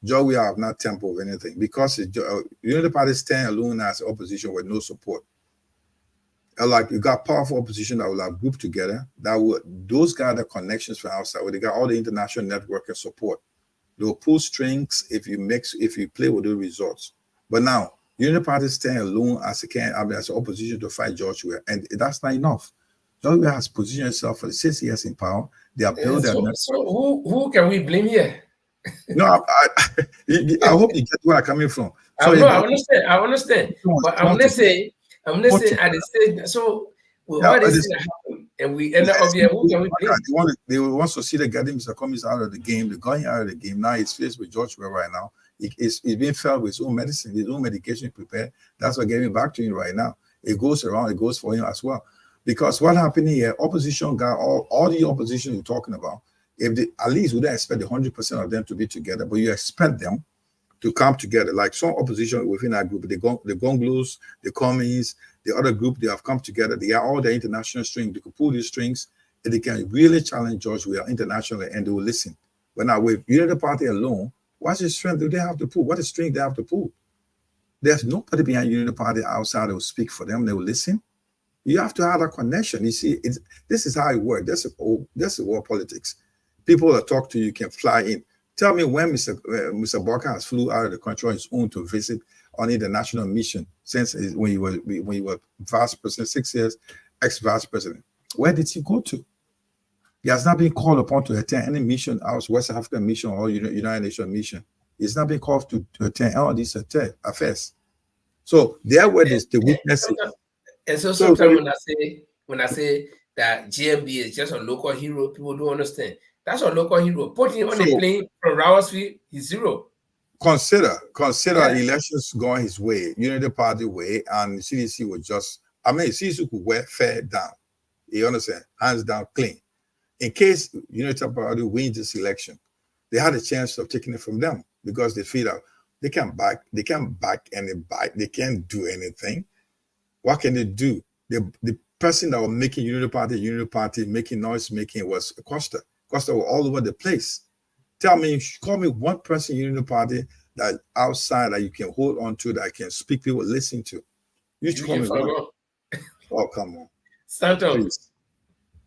Joe, we have not tempered with anything because Unity Party stand alone as opposition with no support. Like you got powerful opposition that will have grouped together. Those got the connections from outside. Where they got all the international network and support. They'll pull strings if you play with the results. But now, Unity Party stand alone as an opposition to fight George Weah, and that's not enough. George Weah has positioned himself for 6 years in power. They are building. So who can we blame here? No, I hope you get where I'm coming from. So I understand. But I'm gonna say at the stage. So all this happen. and we end up here. Who can we blame? They want to see the getting Mr. Cummings out of the game. They got him out of the game. Now he's faced with George Weah right now. He's being fed with his own medicine, his own medication prepared. That's what getting back to him right now. It goes around, it goes for him as well. Because what happened here, opposition guy, all the opposition you're talking about, if they at least wouldn't expect 100% of them to be together, but you expect them to come together. Like some opposition within that group, the Gonglos, the Commies, the other group, they have come together. They are all the international strings. They could pull these strings and they can really challenge George Weah internationally and they will listen. But now with Unity Party alone, what's the strength do they have to pull? What is strength they have to pull? There's nobody behind Unity Party outside that will speak for them. They will listen. You have to have a connection. You see, this is how it works. That's war politics. People that talk to you can fly in. Tell me when Mr. Barker has flew out of the country on his own to visit on international mission since when he was vice president, 6 years, ex-vice president. Where did he go to? He has not been called upon to attend any mission, West African mission or United Nations mission. He's not been called to attend all these affairs. So there were the weaknesses. And so sometimes when I say that GMB is just a local hero, people don't understand. That's a local hero. Put him on a plane from Rowersfield, he's zero. Consider elections going his way, Unity Party way, and CDC was just, CDC could wear fair down. You understand? Hands down, clean. In case Unity Party wins this election, they had a chance of taking it from them because they feel that they can't back anybody, they can't do anything. What can they do? The person that was making Unity Party, making noise, was Costa. Costa was all over the place. Call me one person in Unity Party that outside that you can hold on to, that can speak, people listen to. You should call me one. Oh, come on. Santos.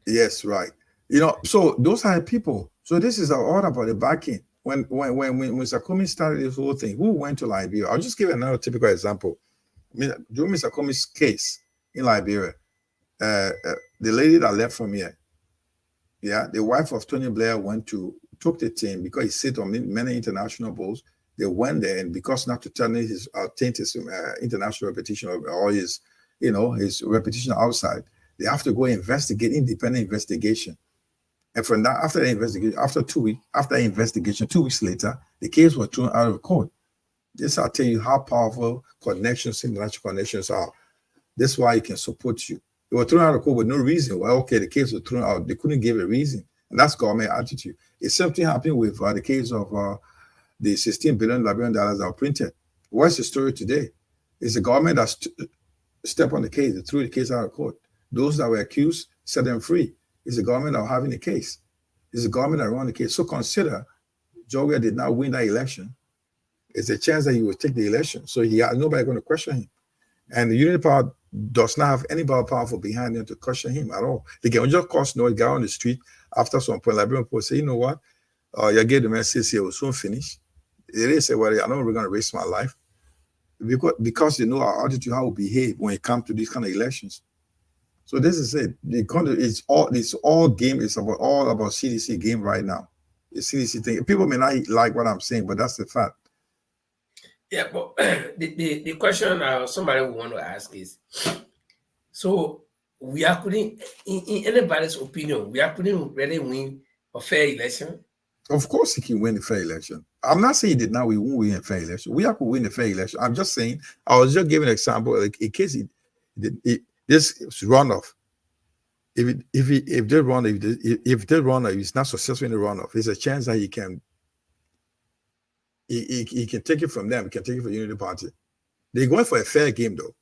Yes, right. So those are the people. So this is all about the backing. When Mr. Cummings started this whole thing, who went to Liberia? I'll just give another typical example. During Mr. Cummings' case in Liberia, the lady that left from here, the wife of Tony Blair took the team because he sat on many international boards. They went there, and because not to taint his international reputation or his reputation outside, they have to go investigate, independent investigation. And from that, after the investigation, after 2 weeks later, the case was thrown out of court. This I'll tell you how powerful international connections are. This is why it can support you. They were thrown out of court with no reason. Well, okay, the case was thrown out. They couldn't give a reason. And that's government attitude. It's something happened with the case of the $16 billion Liberian dollars that were printed. What's the story today? It's the government that stepped on the case. They threw the case out of court. Those that were accused, set them free. It's the government that were having the case. It's the government that run the case. So consider George Weah did not win that election. It's a chance that he will take the election. So he had nobody going to question him. And the Unity Party does not have anybody powerful behind them to question him at all. They can just cause noise, go on the street after some point. Liberian people say, you know what? You gave the message here, will soon finish. They say, well, I know we're going to waste my life. Because they know our attitude, how we behave when it comes to these kind of elections. So this is it. It's all game. It's all about CDC game right now. The CDC thing. People may not like what I'm saying, but that's the fact. Yeah, but the question somebody would want to ask is, so we are couldn't, in anybody's opinion, we are couldn't really win a fair election? Of course he can win a fair election. I'm not saying that now we won't win a fair election. We have to win a fair election. I'm just saying, I was just giving an example, like in case this runoff, if they run, if he's not successful in the runoff, there's a chance that he can take it from them. He can take it from Unity Party. They're going for a fair game, though.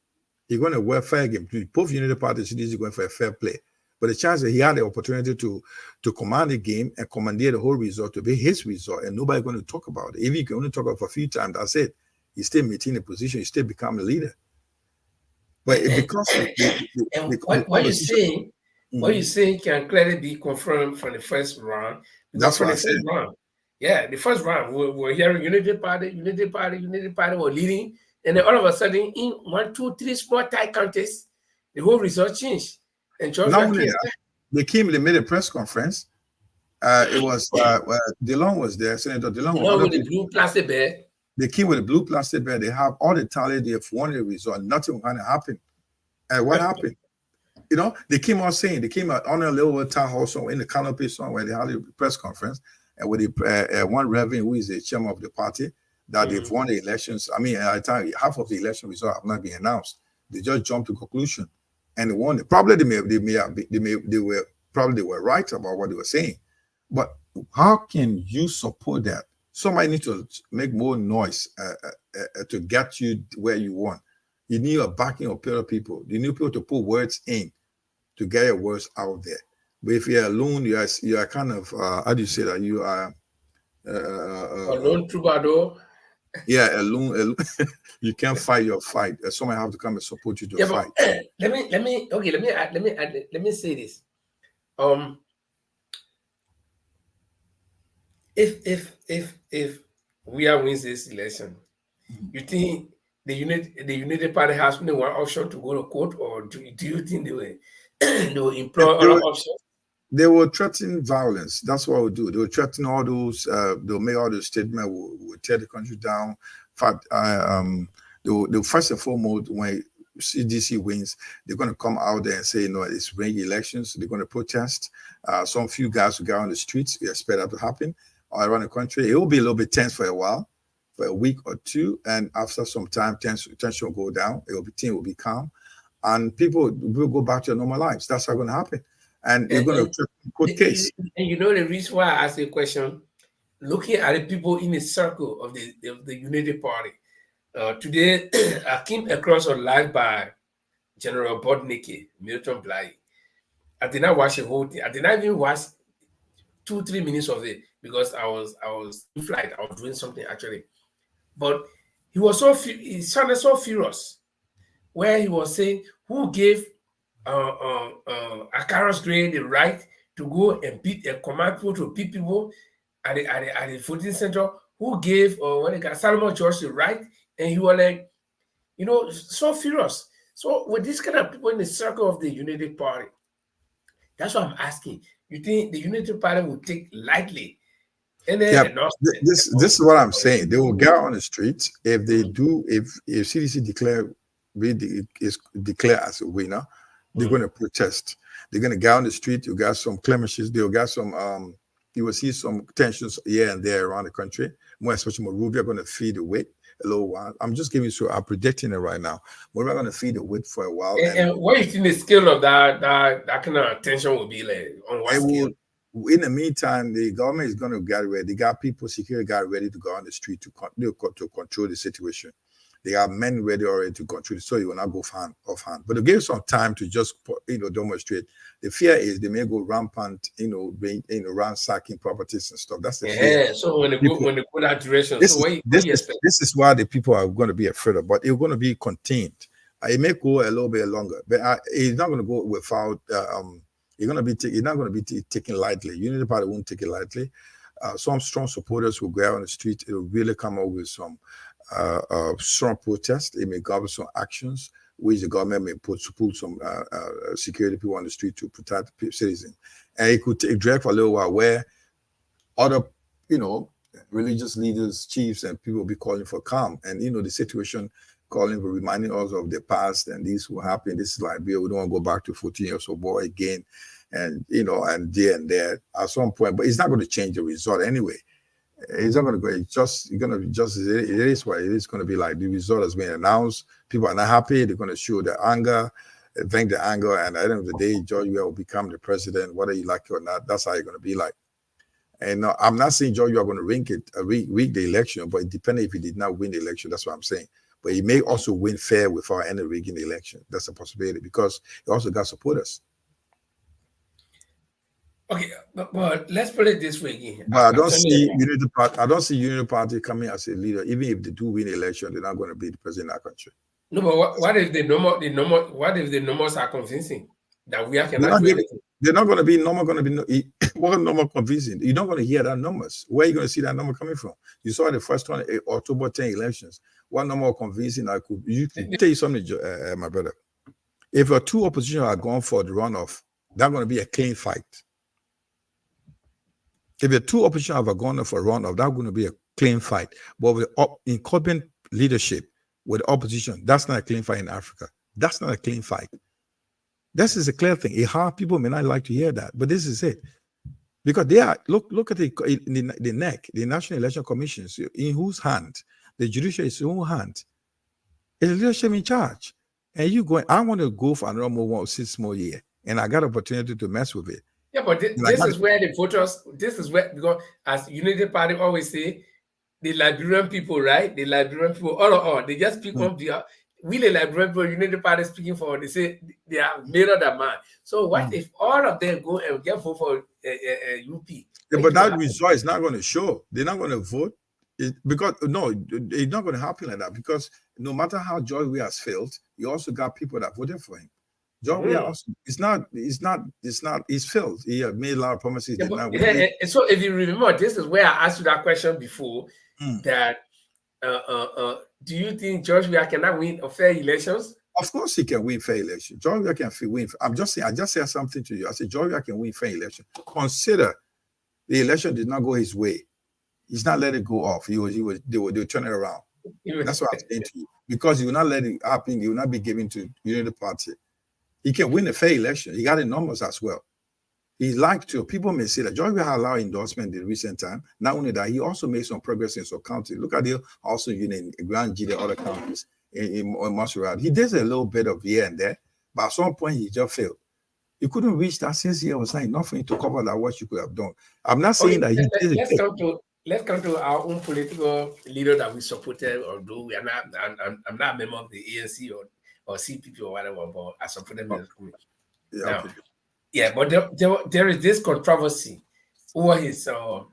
He's going to wear a fair game. Both Unity Party and CDC are going for a fair play. But the chance that he had the opportunity to command the game and commandeer the whole result to be his result, and nobody's going to talk about it. If he can only talk about it for a few times, that's it. He still maintain a position. He still become a leader. But because what you're saying can clearly be confirmed from the first round. That's what I said. Yeah, the first round, we're hearing Unity Party were leading. And then all of a sudden, in 1, 2, 3 small tight contests, the whole result changed. And George they made a press conference. It was DeLong was there, Senator DeLong. With the blue plastic bag. They came with a blue plastic bag. They have all the tally. They've won the result. Nothing was going to happen. And what happened? You know, they came out on a little town hall somewhere in the canopy somewhere, they had a press conference, and with the one Reverend, who is the chairman of the party, that they've won the elections. I mean, at the time, half of the election results have not been announced. They just jumped to conclusion and they won it. Probably they were right about what they were saying. But how can you support that? Somebody needs to make more noise to get you where you want. You need a backing of people. You need people to put words in to get your words out there. But if you're alone, you are kind of how do you say that? You are alone troubadour. Yeah, alone. You can't fight your fight. Somebody have to come and support you to fight. Let me say this. If we are wins this election, you think the United Party has only one option to go to court, or do you think they will employ other options? They will threaten violence. That's what we'll do. They will threaten all those. They'll make all those statements. We'll tear the country down. In fact, they'll first and foremost, when CDC wins, they're going to come out there and say, no, it's rigged elections. They're going to protest. Some few guys will go on the streets. We expect that to happen all around the country. It will be a little bit tense for a while, for a week or two, and after some time, tension will go down. Things will be calm, and people will go back to their normal lives. That's how it's going to happen. And you're going to put case. And you know the reason why I asked the question, looking at the people in the circle of the United Party. Today, I came across a live by General Bodnicki, Milton Bly. I did not watch the whole thing. I did not even watch 2-3 minutes of it because I was in flight. I was doing something actually. But he sounded so furious, where he was saying, who gave Akaros Gray the right to go and beat a command people to beat people at the voting center, who gave Solomon George the right, and he was like, so furious. So with this kind of people in the circle of the United Party, that's what I'm asking. You think the United Party will take lightly? And then this is what I'm saying. They will get on the streets if they do. If CDC is declared as a winner, they're going to protest. They're going to get on the street. You got some clemencies. They'll get some. You will see some tensions here and there around the country. More especially Monrovia going to feed the weight a little while. I'm just giving you. I'm predicting it right now. Monrovia going to feed the weight for a while. And what do you think the scale of that kind of tension will be like? On what scale? In the meantime, the government is going to get ready. They got people, security guard ready to go on the street to control the situation. They are men ready already to control it, so you will not go off hand. But to give some time to just demonstrate. The fear is they may go rampant, ransacking properties and stuff. That's the fear. So when they go that direction, this is why the people are going to be afraid of. But it's going to be contained. It may go a little bit longer, but it's not going to go without. You're not going to be taken lightly. Unity Party won't take it lightly. Some strong supporters will go out on the street. It will really come up with some strong protest. It may govern some actions, which the government may pull some security people on the street to protect citizens. And it could drag for a little while where other, religious leaders, chiefs, and people will be calling for calm. And, the situation calling for reminding us of the past and this will happen. This is Liberia. We don't want to go back to 14 years old boy again. And, and there at some point, but it's not going to change the result anyway. It's not going to go. It is what it is going to be like. The result has been announced. People are not happy. They're going to show their anger, vent the anger, and at the end of the day, George will become the president, whether you like it or not. That's how it's going to be like. And I'm not saying George you are going to rig the election, but it depends if he did not win the election. That's what I'm saying. But he may also win fair without any rigging the election. That's a possibility because he also got supporters. Okay, but let's put it this way again. But I don't see Unity Party coming as a leader. Even if they do win the election, they're not going to be the president of our country. No, but what if the numbers are convincing that we cannot do anything? They're not going to be what number convincing? You're not going to hear that numbers. Where are you going to see that number coming from? You saw the first one, October 10 elections. What number convincing you can tell you something, my brother. If your two opposition are going for the runoff, that's going to be a clean fight. If the two opposition have gone for a runoff, that's going to be a clean fight. But with incumbent leadership with opposition, that's not a clean fight in Africa. That's not a clean fight. This is a clear thing. People may not like to hear that, but this is it. Because they are, look at the NEC, the National Election Commissions, in whose hand? The judiciary is in whose hand? It's the leadership in charge. And you going, I want to go for another more 6 more years. And I got opportunity to mess with it. Yeah, but this is where the voters, because as Unity Party always say, the Liberian people, right? The Liberian people, all, they just speak on behalf. We the Liberian people, Unity Party speaking for, they say they are made of that man. So what if all of them go and get vote for UP? Yeah, but that result is not going to show. They're not going to vote. Because no, it's not going to happen like that. Because no matter how Joy Weah has failed, you also got people that voted for him. Joy Weah also, he's failed. He had made a lot of promises. So if you remember, this is where I asked you that question before. That do you think George Weah cannot win a fair elections? Of course he can win fair election. George Weah can win. I'm just saying. I just said something to you. I said George Weah can win fair election. Consider the election did not go his way. He's not let it go off. They will turn it around. That's what I'm saying to you. Because you will not let it happen. You will not be given to the party. He can win a fair election. He got the numbers as well. He liked to. People may say that George Weah had a lot of endorsement in recent time. Not only that, he also made some progress in some counties. Look at the also in Grand G, the other counties in Montserrat. He did a little bit of here and there, but at some point he just failed. You couldn't reach that 6 years was not enough for him to cover that what you could have done. I'm not saying that he did it. Let's come to our own political leader that we supported, although we are not. I'm not a member of the ANC or CPP or whatever, but I support them. But there is this controversy over his statement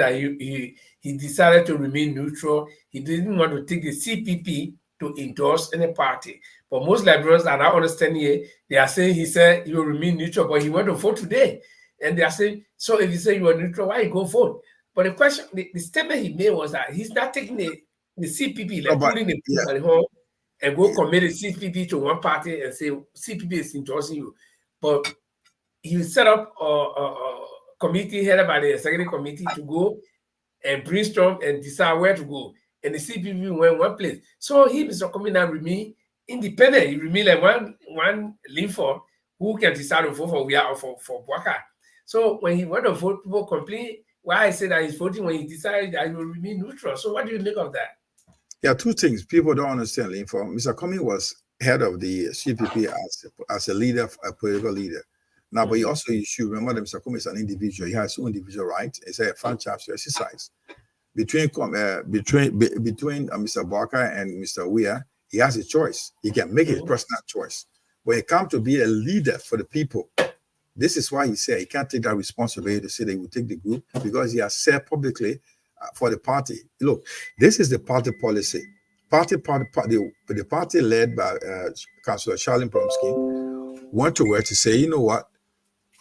that he decided to remain neutral. He didn't want to take the CPP to endorse any party. But most Liberians are not understanding it. They are saying he said he will remain neutral, but he went to vote today. And they are saying, so if you say you are neutral, why you go vote? But the question, the statement he made was that he's not taking the CPP, like putting the people at home and go commit the CPP to one party and say CPP is endorsing you. But he set up a committee headed by the executive committee to go and brainstorm and decide where to go. And the CPP went one place. So he, Mr. Komina, remain independent. He remain like one linform who can decide to vote for Weah or for Bwaka. So when he went to vote, people complain why I say that he's voting when he decided that he will remain neutral. So what do you make of that? Yeah, two things people don't understand. Mr. Comey was head of the CPP as a leader, a political leader. Now, but you should remember that Mr. Comey is an individual. He has his own individual right. It's a franchise to exercise. Between Mr. Bwaka and Mr. Weah, he has a choice. He can make his personal choice. When it comes to be a leader for the people, this is why he said he can't take that responsibility to say that he will take the group, because he has said publicly for the party. Look, this is the party policy. The party led by Councillor Charlene Promsky went to work to say, you know what,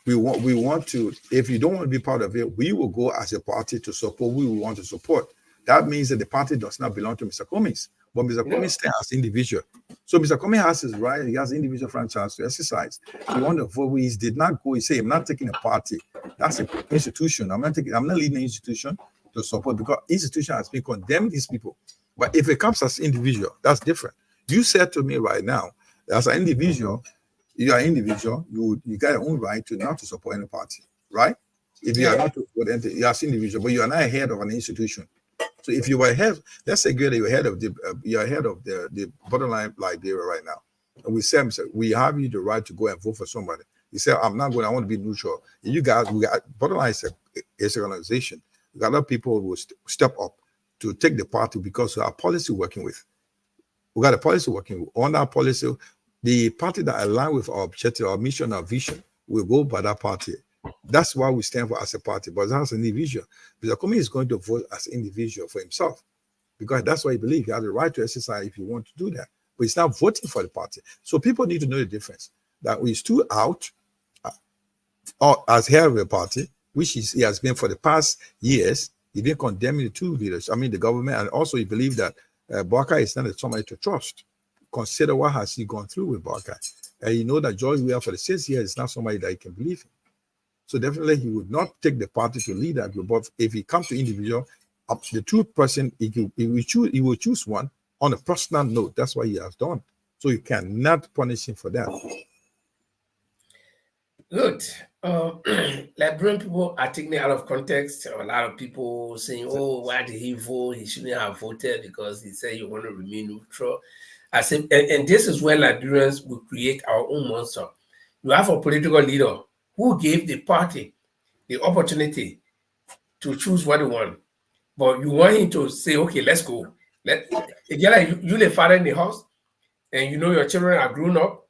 we want to, if you don't want to be part of it, we will go as a party to support who we want to support. That means that the party does not belong to Mr. Cummings, but Mr. Cummings stands as individual. So Mr. Cummings has his right, he has individual franchise to exercise. He want to vote. He did not go, he said, I'm not taking a party. That's an institution. I'm not leading an institution to support, because institution has been condemning these people. But if it comes as individual, that's different. You said to me right now, as an individual, you are an individual, you got your own right to not to support any party, right? If you are not to support anything, you are an individual, but you are not head of an institution. So if you were head, let's say you're head of the borderline Liberia right now, and we said we have you the right to go and vote for somebody. He said, I'm not going, I want to be neutral. And you guys, borderline is an organization. We got a lot of people who will step up to take the party because of our policy working with. We got a policy working with. On our policy, the party that align with our objective, our mission, our vision, will go by that party. That's why we stand for as a party, but as an individual. Mr. Comey is going to vote as an individual for himself, because that's what he believes. He has the right to exercise if he wants to do that. But he's not voting for the party. So people need to know the difference. That we stood out as head of a party, which he has been for the past years. He's been condemning the two leaders, the government, and also he believes that Bwaka is not somebody to trust. Consider what has he gone through with Bwaka. And you know that George Weah for the 6 years is not somebody that he can believe in. So definitely he would not take the party to lead that group. But if he comes to individual, up to the two person, he will choose one on a personal note. That's what he has done. So you cannot punish him for that. Good. Liberian people are taking it out of context. A lot of people saying, "Oh, why did he vote? He shouldn't have voted because he said you want to remain neutral." I said, and this is where Liberians will create our own monster. You have a political leader who gave the party the opportunity to choose what they want, but you want him to say, "Okay, let's go." Again, like you the father in the house, and you know your children are grown up.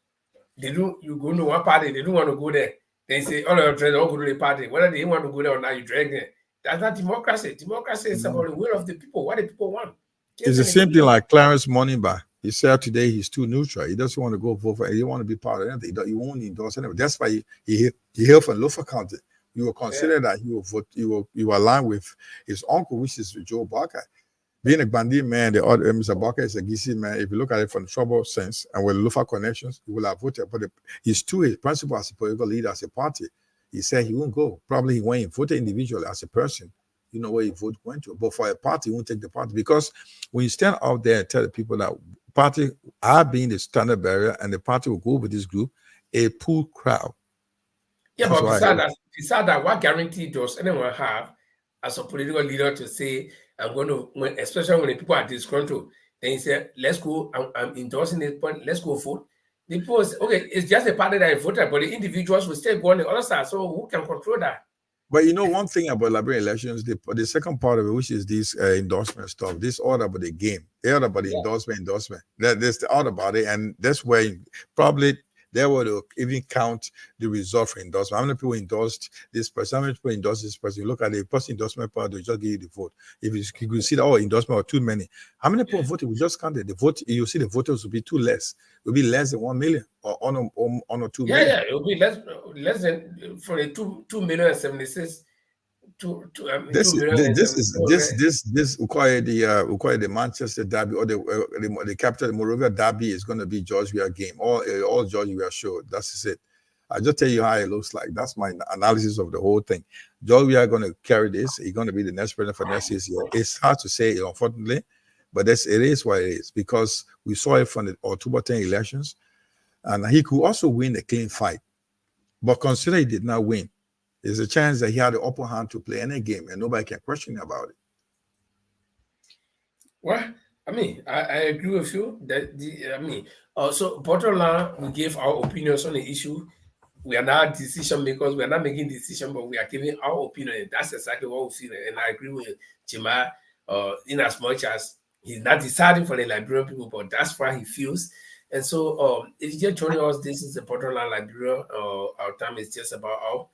You go to one party, they don't want to go there. They say, all of your friends all go to the party. Whether they want to go there or not, you drag them. That's not democracy. Democracy is about the will of the people, what the people want. It's the same thing like Clarence Moningba. He said today he's too neutral. He doesn't want to go vote for. He don't want to be part of anything. He won't endorse anything. That's why he hailed from Lofa County. You will consider that he will vote. You will align with his uncle, which is Joe Barker. Being a bandit man, the other Mr. Barker is a Gisi man. If you look at it from the trouble sense and with Lufa connections, he will have voted. But he's too his principle as a political leader, as a party. He said he won't go. Probably he went and voted individually as a person. You know where he vote went to. But for a party, he won't take the party. Because when you stand out there and tell the people that party are being the standard barrier and the party will go with this group, a pool crowd. Yeah, that's but besides that, what guarantee does anyone have as a political leader to say, I'm going to, especially when the people are disgruntled, then he said, let's go, I'm endorsing this point, let's go vote. The people say, okay, it's just the party that I voted, but the individuals will still go on the other side. So who can control that? But you know, one thing about Liberian elections, the second part of it, which is this endorsement stuff, this all about the game. They're all about the endorsement. That's all about it. And that's where probably they will even count the result for endorsement. How many people endorsed this person? How many people endorsed this person? You look at the person endorsement part, they just give you the vote. If you could see that endorsement are too many, how many people voted? We just counted the vote. You see the voters will be too less. It will be less than 1 million or on or 2 million. Yeah, it will be less than for the 2,076,000. This we call it the Manchester Derby or the capital, the Morovia Derby is going to be George Weah game. All George Weah show. That's it. I just tell you how it looks like. That's my analysis of the whole thing. George Weah going to carry this. He's going to be the next president for next year. It's hard to say, unfortunately, but it is what it is because we saw it from the October 10 elections, and he could also win a clean fight, but consider he did not win. There's a chance that he had the upper hand to play any game, and nobody can question about it. Well, I mean, I agree with you. So bottom line, we gave our opinions on the issue. We are not decision makers. We are not making decision, but we are giving our opinion. That's exactly what we feel. And I agree with Chima, in as much as he's not deciding for the Liberian people, but that's what he feels. And so, if you're joining us, this is the bottom line Liberia. Our time is just about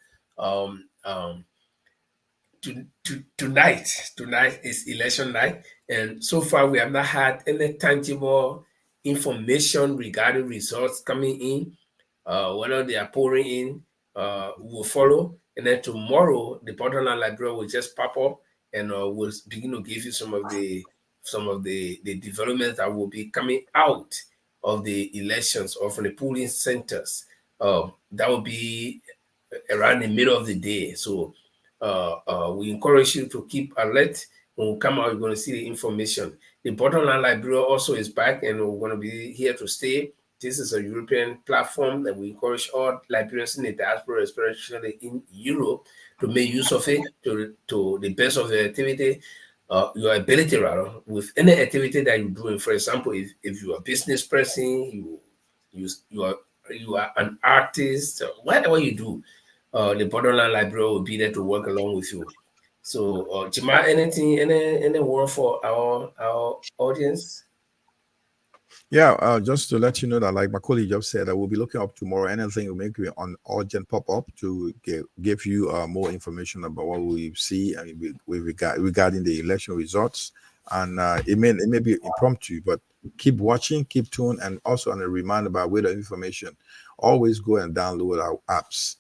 tonight is election night, and so far we have not had any tangible information regarding results coming in. Whether they are pouring in, will follow, and then tomorrow the bottom line Liberia will just pop up, and we'll begin to give you some of the developments that will be coming out of the elections or from the polling centers. That will be around the middle of the day. So we encourage you to keep alert. When we come out, you're going to see the information. The bottom line Liberia also is back, and we're going to be here to stay. This is a European platform that we encourage all Liberians in the diaspora, especially in Europe, to make use of it to the best of your activity, your ability rather, with any activity that you're doing. For example, if you're a business person, you are an artist, whatever you do, the bottom line Liberia will be there to work along with you. So, Jima, any word for our audience? Yeah, just to let you know that, like my colleague just said, I will be looking up tomorrow. Anything will make you on urgent pop up to give you more information about what we see and regarding the election results. And it may be impromptu, but keep watching, keep tuned, and also on a reminder about weather information. Always go and download our apps,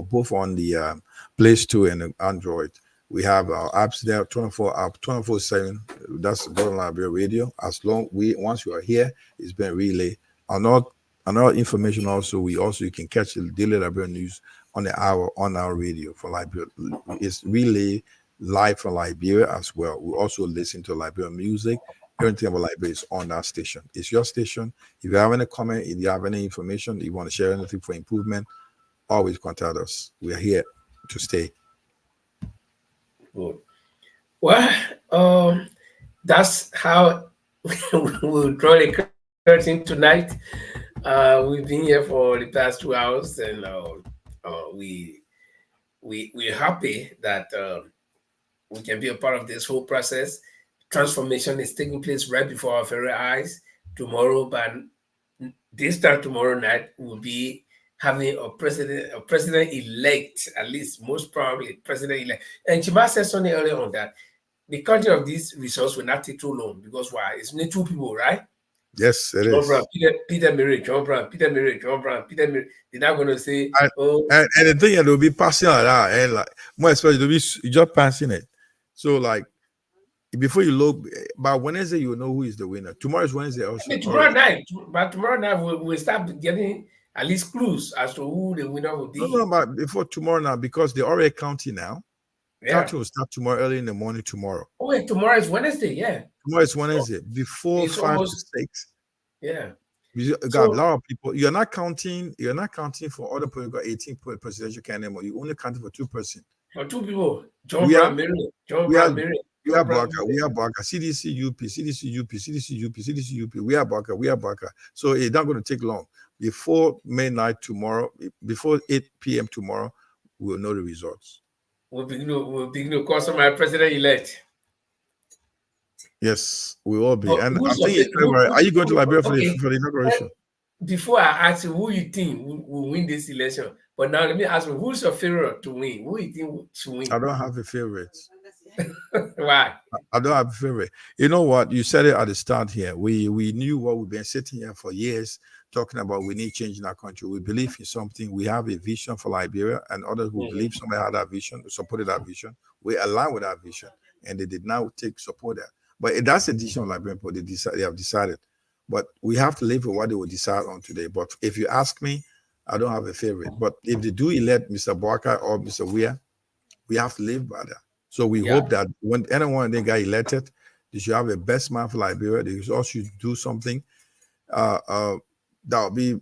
both on the Play Store and Android. We have our apps there 24/7. That's the Bottom Line Liberia Radio. Once you are here, it's been relay. Another information also, you can catch the daily Liberia news on our radio for Liberia. It's relay live from Liberia as well. We also listen to Liberian music everything about Liberia is on that station. It's your station. If you have any comment, if you have any information, if you want to share anything for improvement, always contact us. We are here to stay. Good. Well, that's how we'll draw the curtain tonight. We've been here for the past 2 hours, and we're happy that we can be a part of this whole process. Transformation is taking place right before our very eyes. Tomorrow, but this time tomorrow night, we'll be having a president-elect, at least most probably president-elect. And Chima said something earlier on that the counting of these results will not take too long because why? It's only 2 people, right? Yes, it John is. Brown, Peter Murray, John Brown, Peter Murray, John Brown, Peter Murray. They're not going to say, oh. And the thing is, they'll be passing like that, and like more especially, they'll be just passing it. So, like, before you look, by Wednesday, you will know who is the winner. Tomorrow is Wednesday also. Tomorrow night, but tomorrow night we'll start getting at least clues as to who the winner will be. No, but before tomorrow now, because they're already counting now. Yeah. Counting will start tomorrow, early in the morning tomorrow. Oh, wait, tomorrow is Wednesday, yeah. Tomorrow is Wednesday. Before It's 5 almost, to 6. Yeah. You got a lot of people. You're not counting for other people who got 18 presidential candidates. You only counting for 2 persons. For 2 people. John Brown, Mary. John Brown, Mary. We are Barker, CDC, UP, CDC, UP, CDC, UP, CDC, UP. We are Barker. So it's not going to take long. Before midnight tomorrow, before 8 p.m. tomorrow, we'll know the results. We'll begin to call somebody president-elect. Yes, we will be. But And I think, are you going to Liberia for the inauguration? Before I ask you who you think will win this election, but now let me ask you, who's your favorite to win? Who you think should win? I don't have a favorite. Why? I don't have a favorite. You know what? You said it at the start here. We knew what we've been sitting here for years talking about. We need change in our country. We believe in something. We have a vision for Liberia, and others who believe somebody had that vision, supported that vision. We align with that vision, and they did not take support that. But that's a decision of Liberian people. They have decided. But we have to live with what they will decide on today. But if you ask me, I don't have a favorite. But if they do elect Mr. Barker or Mr. Weir, we have to live by that. So we hope that when anyone they got elected, they should have a best man for Liberia. They should also do something that will be,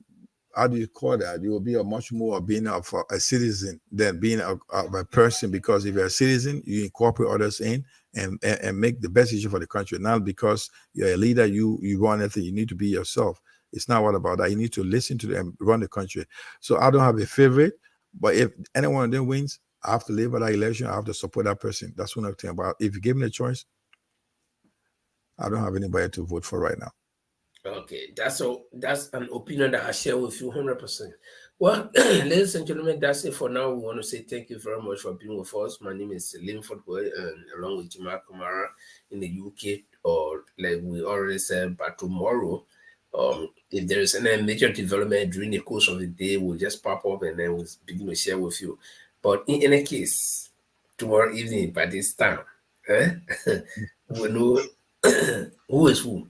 how do you call that? You will be a much more being of a citizen than being a person, because if you're a citizen, you incorporate others in and make the best decision for the country. Not because you're a leader, you run anything. You need to be yourself. It's not what about that. You need to listen to them, run the country. So I don't have a favorite, but if anyone of them wins, I have to live by that election. I have to support that person. That's one thing about. If you give me a choice, I don't have anybody to vote for right now. Okay, that's an opinion that I share with you 100%. Well, ladies and gentlemen, that's it for now. We want to say thank you very much for being with us. My name is Linford Boy, and along with Jima Kumara in the UK, or like we already said, but tomorrow, if there is any major development during the course of the day, we'll just pop up and then we'll begin to share with you. But in any case, tomorrow evening by this time, we'll know who is who.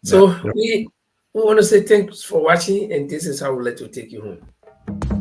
So we want to say thanks for watching, and this is how we'll let you take you home.